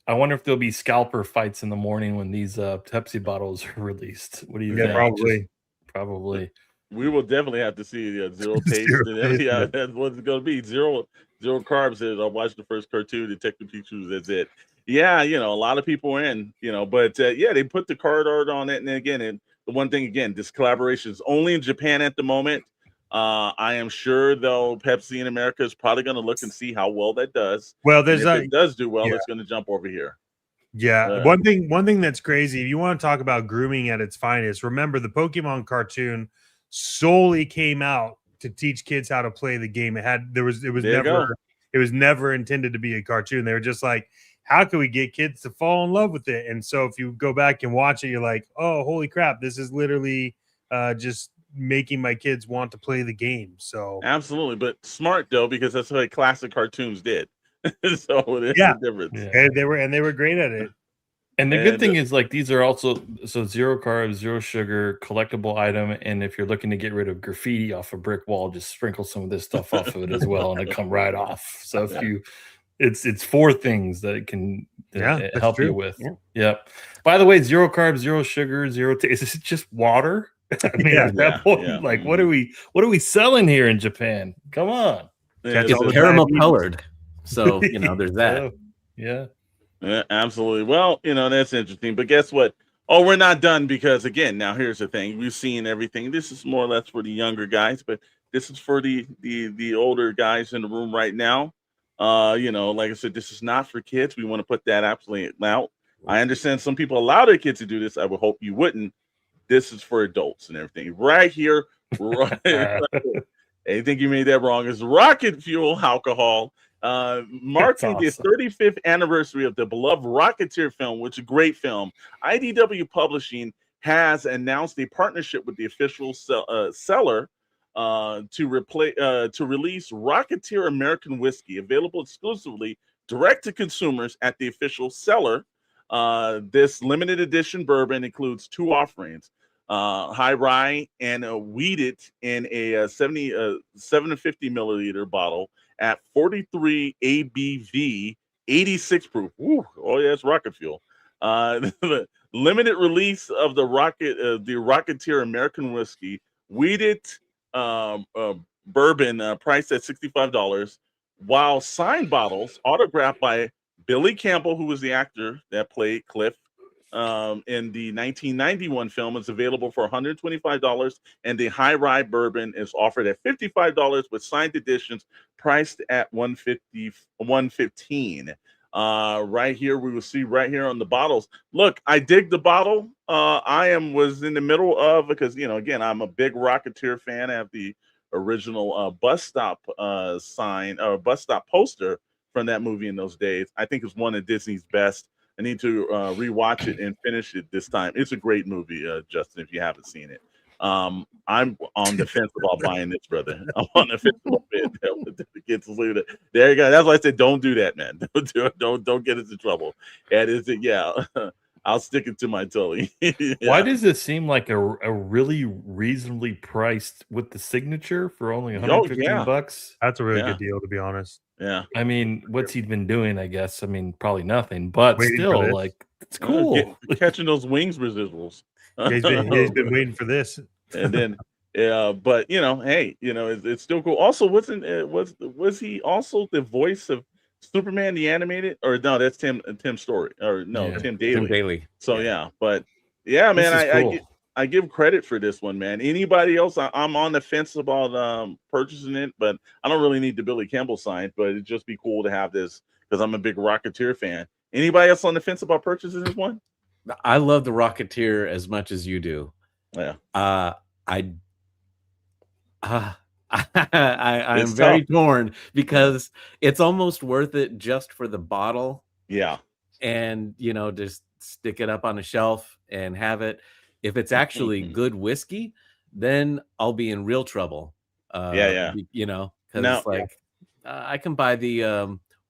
I wonder if there'll be scalper fights in the morning when these Pepsi bottles are released. What do you
Yeah,
think?
probably.
Probably.
We will definitely have to see zero taste.
Zero
And
taste,
yeah,
yeah.
that's what it's going to be. Zero carbs. I watched the first cartoon, Detective Pikachu. That's it. Yeah, a lot of people are in, but yeah, they put the card art on it. And again, the one thing, again, this collaboration is only in Japan at the moment. I am sure, though, Pepsi in America is probably going to look and see how well that does.
Well,
And
there's
if it does do well,
yeah.
it's going to jump over here.
Yeah, one thing that's crazy. If you want to talk about grooming at its finest, remember the Pokemon cartoon solely came out to teach kids how to play the game. It was never intended to be a cartoon. They were just like, how can we get kids to fall in love with it? And so if you go back and watch it, you're like, oh, holy crap, this is literally just making my kids want to play the game. So
absolutely, but smart though, because that's what classic cartoons did. So there's
yeah,
a difference.
Yeah.
and they were great at it.
And the good thing is, like, these are also zero carbs, zero sugar, collectible item. And if you're looking to get rid of graffiti off a brick wall, just sprinkle some of this stuff off of it as well, and it come right off. So it's four things that it can help you with. Yeah. Yep. By the way, zero carbs, zero sugar, zero taste. Is it just water? I mean, at that point, like, what are we selling here in Japan? Come on,
it's caramel colored. So there's that.
Yeah, absolutely. Well, that's interesting. But guess what? Oh, we're not done because again, now here's the thing. We've seen everything. This is more or less for the younger guys, but this is for the older guys in the room right now. Like I said, this is not for kids. We want to put that absolutely out. I understand some people allow their kids to do this. I would hope you wouldn't. This is for adults and everything. Right here, right here. I think you made that wrong. It's rocket fuel alcohol. Marking the 35th anniversary of the beloved Rocketeer film, which is a great film. IDW Publishing has announced a partnership with the official seller to release Rocketeer American Whiskey, available exclusively direct to consumers at the official seller. This limited edition bourbon includes two offerings: high rye and wheated in a 750 milliliter bottle at 43 ABV, 86 proof. Woo. Oh yeah, it's rocket fuel. The limited release of the Rocketeer American Whiskey wheated bourbon priced at $65, while signed bottles autographed by Billy Campbell, who was the actor that played Cliff in the 1991 film, is available for $125, and the high rye bourbon is offered at $55 with signed editions priced at $115. Right here, we will see right here on the bottles. Look, I dig the bottle. Was in the middle of, because again, I'm a big Rocketeer fan. I have the original bus stop sign or bus stop poster from that movie in those days. I think it's one of Disney's best. I need to rewatch it and finish it this time. It's a great movie, Justin, if you haven't seen it. I'm on the fence about buying this, brother. I'm on the fence a little bit. There you go. That's why I said don't do that, man. Don't get into trouble. And is it? Yeah. I'll stick it to my Tully. Yeah.
Why does it seem like a really reasonably priced with the signature for only $115?
That's a really good deal, to be honest.
Yeah.
I mean, what's he been doing? I guess. I mean, probably nothing, but still, like, it's cool.
Catching those wings residuals.
He's been waiting for this.
And then, but hey, it's still cool. Also, was he also the voice of Superman the animated? Or no, that's Tim Story. Or no, Tim Daly.
Tim Daly.
So yeah, but yeah, man, I give credit for this one, man. Anybody else? I'm on the fence about purchasing it, but I don't really need the Billy Campbell sign. But it'd just be cool to have this because I'm a big Rocketeer fan. Anybody else on the fence about purchasing this one?
I love the Rocketeer as much as you do.
Yeah.
I'm very torn because it's almost worth it just for the bottle
Yeah.
and just stick it up on a shelf and have it. If it's actually good whiskey, then I'll be in real trouble.
Yeah.
Because
Now,
it's like I can buy the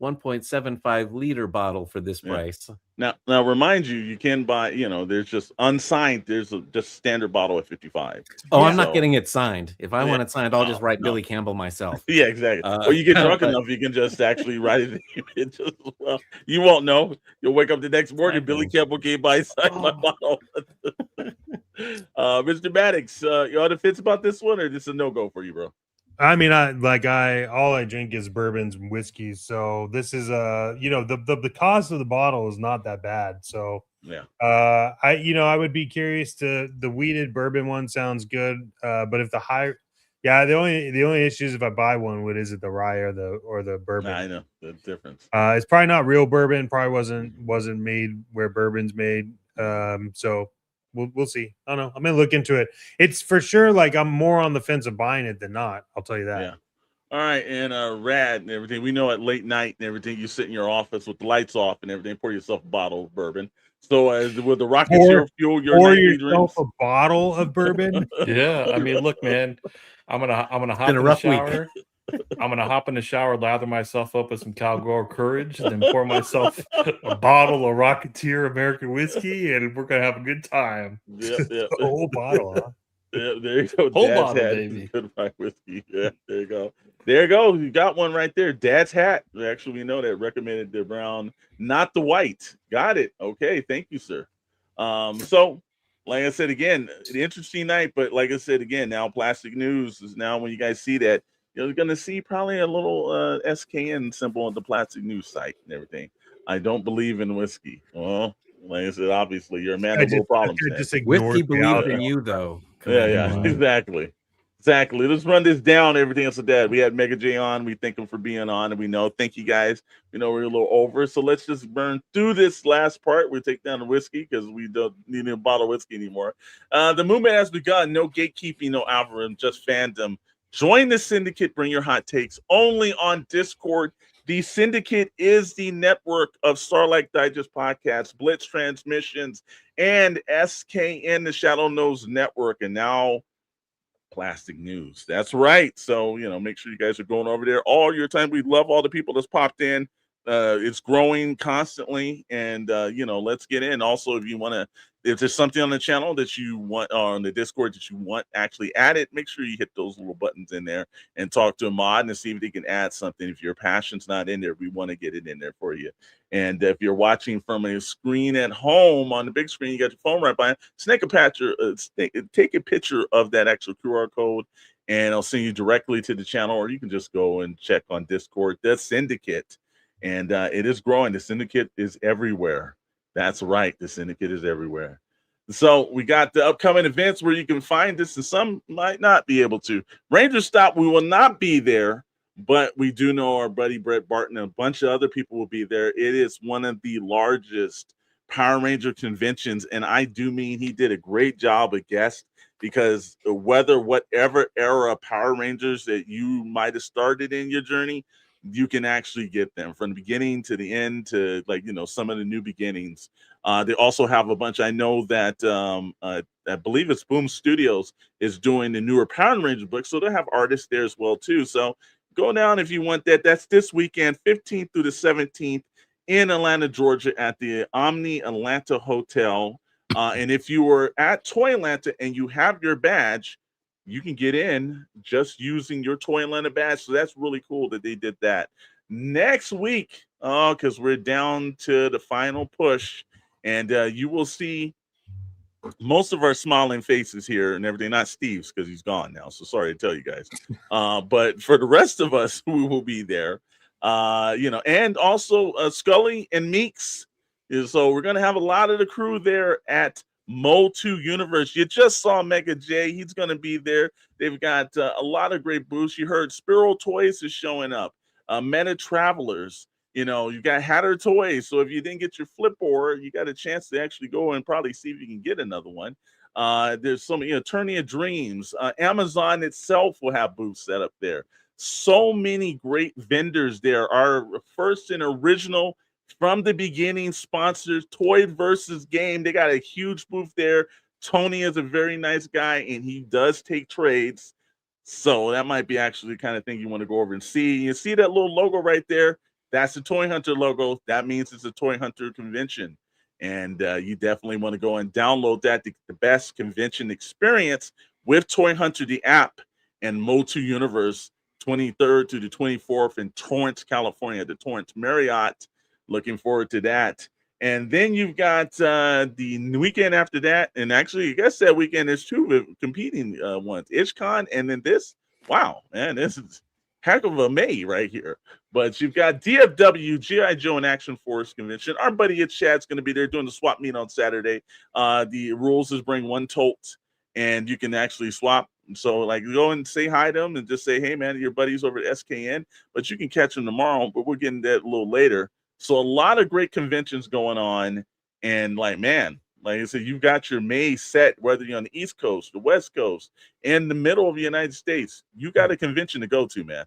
1.75 liter bottle for this
yeah.
price.
Now, remind you, you can buy. There's just unsigned. There's just standard bottle at 55.
Oh,
Yeah.
I'm not getting it signed. If I
Yeah.
want it signed, I'll just write
No.
Billy Campbell myself.
Yeah, exactly. Or you get drunk
but
enough, you can just actually write it. Well, you won't know. You'll wake up the next morning. Billy Campbell came by, signed my bottle. Mr. Maddox, you on the fence about this one, or this is a no go for you, bro?
I mean, all I drink is bourbons and whiskeys. So this is the cost of the bottle is not that bad. So
Yeah.
I would be curious to the weeded bourbon one sounds good. But if the only issue is if I buy one, is it the rye or the bourbon?
Nah, I know the difference.
It's probably not real bourbon. Probably wasn't made where bourbon's made. So we'll see. I don't know. I'm gonna look into it. It's for sure like I'm more on the fence of buying it than not. I'll tell you that.
Yeah. All right, and Rad and everything. We know at late night and everything, you sit in your office with the lights off and everything. Pour yourself a bottle of bourbon. So, with the Rocketeer fuel your
Pour
nightly
yourself
drinks.
a bottle of bourbon.
Yeah, I mean, look, man, I'm gonna hop
been a
in the
rough week.
shower. I'm gonna hop in the shower, lather myself up with some Cowgirl Courage, then pour myself a bottle of Rocketeer American whiskey, and we're gonna have a good time.
Yep.
The whole bottle, huh?
Yeah, there you go.
Whole
Dad's
bottle,
hat,
baby.
good white whiskey. Yeah, there you go. There you go. You got one right there. Dad's hat. Actually, we know that recommended the brown, not the white. Got it. Okay, thank you, sir. So like I said again, an interesting night, but like I said again, now Plastic News is now when you guys see that, you're gonna see probably a little SKN symbol on the Plastic News site and everything. I don't believe in whiskey. Well, like I said, obviously you're a man of little problems.
Just ignored
Whiskey
me
believes
out
in
there.
you, though.
Yeah, exactly. Let's run this down. Everything else with that. We had Mega J on. We thank him for being on, and we know. Thank you guys. We know we're a little over, so let's just burn through this last part. We take down the whiskey because we don't need a bottle of whiskey anymore. The movement has begun. No gatekeeping, no algorithm, just fandom. Join the syndicate. Bring your hot takes only on Discord. The syndicate is the network of Starlight Digest podcasts, Blitz transmissions, and SKN, the Shadow Knows Network, and now Plastic News. That's right. So, make sure you guys are going over there all your time. We love all the people that's popped in. It's growing constantly, and let's get in. Also, if there's something on the channel that you want, or on the Discord that you want actually added, make sure you hit those little buttons in there and talk to a mod and see if they can add something. If your passion's not in there, we want to get it in there for you. And if you're watching from a screen at home on the big screen, you got your phone right by it. Take a picture of that actual QR code, and I'll send you directly to the channel, or you can just go and check on Discord. The Syndicate. And it is growing. The syndicate is everywhere. That's right. The syndicate is everywhere. So we got the upcoming events where you can find this, and some might not be able to. Ranger Stop, we will not be there, but we do know our buddy Brett Barton and a bunch of other people will be there. It is one of the largest Power Ranger conventions, and I do mean he did a great job of guest, because whatever era Power Rangers that you might have started in your journey, you can actually get them from the beginning to the end, to some of the new beginnings. They also have a bunch. I know that I believe it's Boom Studios is doing the newer Power Ranger books, so they'll have artists there as well too. So go down if you want that. That's this weekend, 15th through the 17th in Atlanta, Georgia, at the Omni Atlanta Hotel. And if you were at Toy Atlanta and you have your badge, you can get in just using your Toy Atlanta badge. So that's really cool that they did that. Next week, because we're down to the final push, and you will see most of our smiling faces here and everything. Not Steve's, because he's gone now. So sorry to tell you guys. But for the rest of us who will be there, and also Scully and Meeks. So we're going to have a lot of the crew there at Motu Universe. You just saw Mega J. He's going to be there. They've got a lot of great booths. You heard Spiral Toys is showing up. Meta Travelers. You got Hatter Toys. So if you didn't get your flip board, you got a chance to actually go and probably see if you can get another one. There's some, Eternia Dreams. Amazon itself will have booths set up there. So many great vendors there. Our first and original from the beginning sponsors Toy versus Game. They got a huge booth there. Tony is a very nice guy, and he does take trades. So that might be actually the kind of thing you want to go over and see. You see that little logo right there? That's the Toy Hunter logo. That means it's a Toy Hunter convention. And you definitely want to go and download that, the best convention experience with Toy Hunter, the app, and Motu Universe, 23rd to the 24th in Torrance, California, the Torrance Marriott. Looking forward to that. And then you've got the weekend after that. And actually, I guess that weekend there's two competing ones, IchCon, and then this. Wow, man, this is heck of a May right here. But you've got DFW, G.I. Joe and Action Force Convention. Our buddy at Chad's going to be there doing the swap meet on Saturday. The rules is bring one tote, and you can actually swap. So, like, go and say hi to them and just say, hey, man, your buddy's over at SKN. But you can catch them tomorrow, but we're getting that a little later. So a lot of great conventions going on. And, like, man, like I said, you've got your May set, whether you're on the East Coast, the West Coast, in the middle of the United States. You got a convention to go to, man.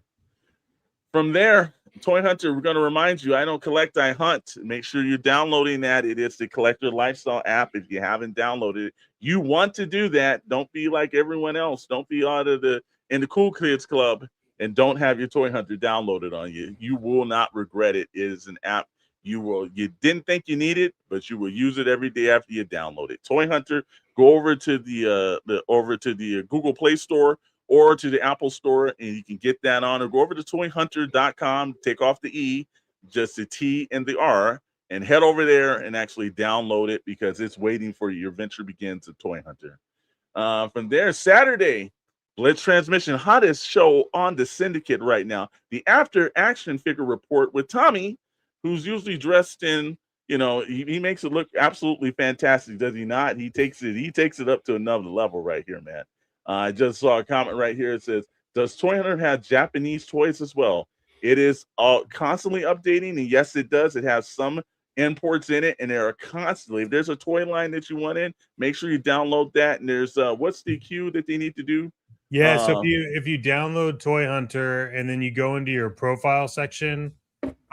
From there, Toy Hunter, we're going to remind you, I don't collect, I hunt. Make sure you're downloading that. It is the Collector Lifestyle app. If you haven't downloaded it, you want to do that. Don't be like everyone else. Don't be out of the cool kids club and don't have your Toy Hunter downloaded on you. You will not regret it. It is an app you didn't think you needed, but you will use it every day after you download it. Toy Hunter, go over to the Google Play Store or to the Apple Store, and you can get that on, or go over to toyhunter.com, take off the E, just the T and the R, and head over there and actually download it because it's waiting for you. Your venture begins at Toy Hunter. From there, Saturday, Blitz Transmission, hottest show on the syndicate right now. The After Action Figure Report with Tommy, who's usually dressed in, he makes it look absolutely fantastic, does he not? He takes it up to another level right here, man. I just saw a comment right here. It says, does Toy Hunter have Japanese toys as well? It is constantly updating, and yes, it does. It has some imports in it, and there are constantly, if there's a toy line that you want in, make sure you download that. And there's what's the queue that they need to do?
Yeah, so if you download Toy Hunter and then you go into your profile section,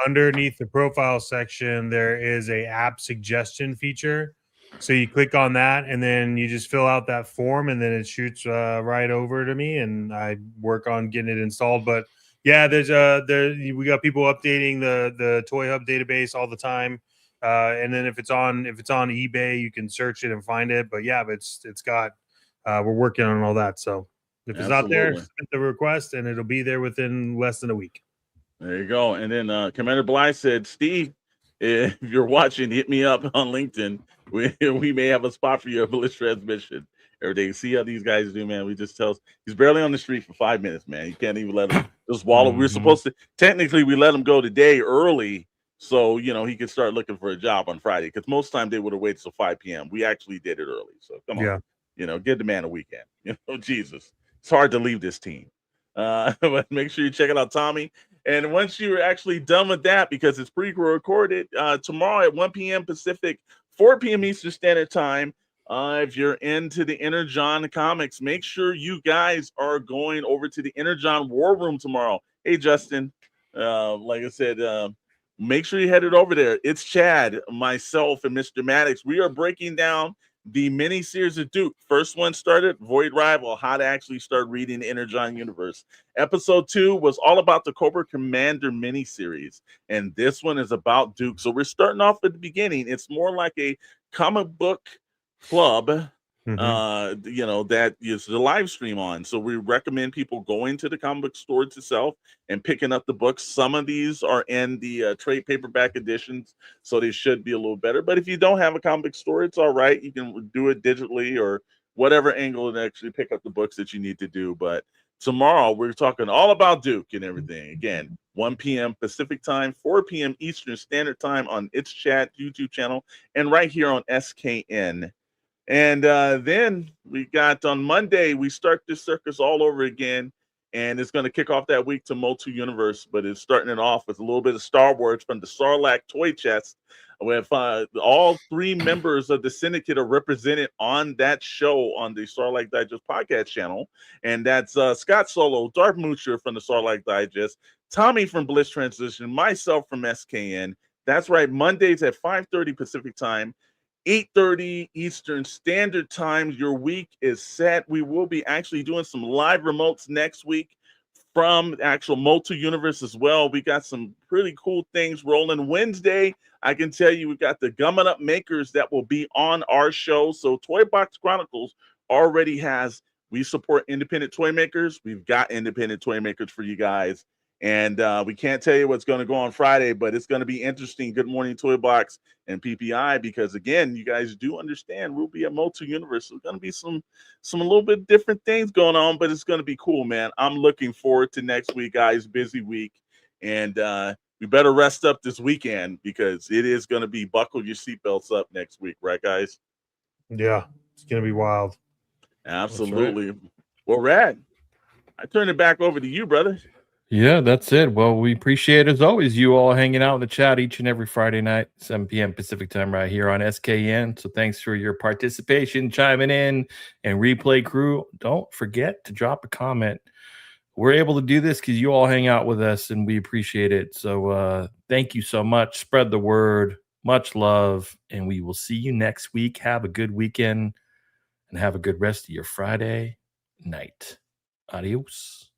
underneath the profile section, there is a app suggestion feature. So you click on that and then you just fill out that form and then it shoots right over to me and I work on getting it installed. But yeah, we got people updating the Toy Hub database all the time. And then if it's on eBay, you can search it and find it. But yeah, it's got we're working on all that. So if it's not there, submit the request and it'll be there within less than a week.
There you go. And then Commander Blythe said, Steve, if you're watching, hit me up on LinkedIn. We may have a spot for your Blitz Transmission every day. See how these guys do, man. We just tell he's barely on the street for 5 minutes, man. You can't even let him just wallow. We're supposed to, technically, we let him go today early so, he could start looking for a job on Friday because most time they would have waited till 5 p.m. We actually did it early. So come on, give the man a weekend. Jesus, it's hard to leave this team. But make sure you check it out, Tommy. And once you're actually done with that, because it's pre-recorded, tomorrow at 1 p.m. Pacific, 4 p.m. Eastern Standard Time, if you're into the Energon comics, make sure you guys are going over to the Energon War Room tomorrow. Hey, Justin, like I said, make sure you head it over there. It's Chad, myself, and Mr. Maddox. We are breaking down the mini-series of Duke. First one started, Void Rival, how to actually start reading the Energon universe. Episode 2 was all about the Cobra Commander mini-series, and this one is about Duke. So we're starting off at the beginning. It's more like a comic book club, that is the live stream on. So we recommend people going to the comic book store itself and picking up the books. Some of these are in the trade paperback editions, so they should be a little better. But if you don't have a comic book store, it's all right. You can do it digitally or whatever angle and actually pick up the books that you need to do. But tomorrow we're talking all about Duke and everything. Again, 1 p.m. Pacific time, 4 p.m. Eastern Standard Time on It's Chat YouTube channel and right here on SKN. And then we got on Monday, we start this circus all over again. And it's going to kick off that week to Motu Universe, but it's starting it off with a little bit of Star Wars from the Sarlacc toy chest. With all 3 members of the syndicate are represented on that show on the Sarlacc Digest podcast channel. And that's Scott Solo, Darth Moocher from the Sarlacc Digest, Tommy from Blitz Transition, myself from SKN, That's right. Mondays at 5:30 Pacific time, 8:30 Eastern Standard Time. Your week is set. We will be actually doing some live remotes next week from the actual Motu universe as well. We got some pretty cool things rolling. Wednesday, I can tell you we got the Gumming Up Makers that will be on our show. So Toy Box Chronicles already has, we support independent toy makers. We've got independent toy makers for you guys. And we can't tell you what's going to go on Friday, but it's going to be interesting. Good Morning Toy Box and PPI, because again, you guys do understand we'll be at Motu Universe. So there's going to be some a little bit different things going on, but it's going to be cool, man. I'm looking forward to next week, guys. Busy week, and we better rest up this weekend because it is going to be buckle your seatbelts up next week, right, guys?
Yeah, it's going to be wild.
Absolutely. Right. Well, Rad, I turn it back over to you, brother.
Yeah, that's it. Well, we appreciate, as always, you all hanging out in the chat each and every Friday night, 7 p.m. Pacific time, right here on SKN. So thanks for your participation, chiming in, and replay crew. Don't forget to drop a comment. We're able to do this because you all hang out with us, and we appreciate it. So thank you so much. Spread the word. Much love, and we will see you next week. Have a good weekend, and have a good rest of your Friday night. Adios.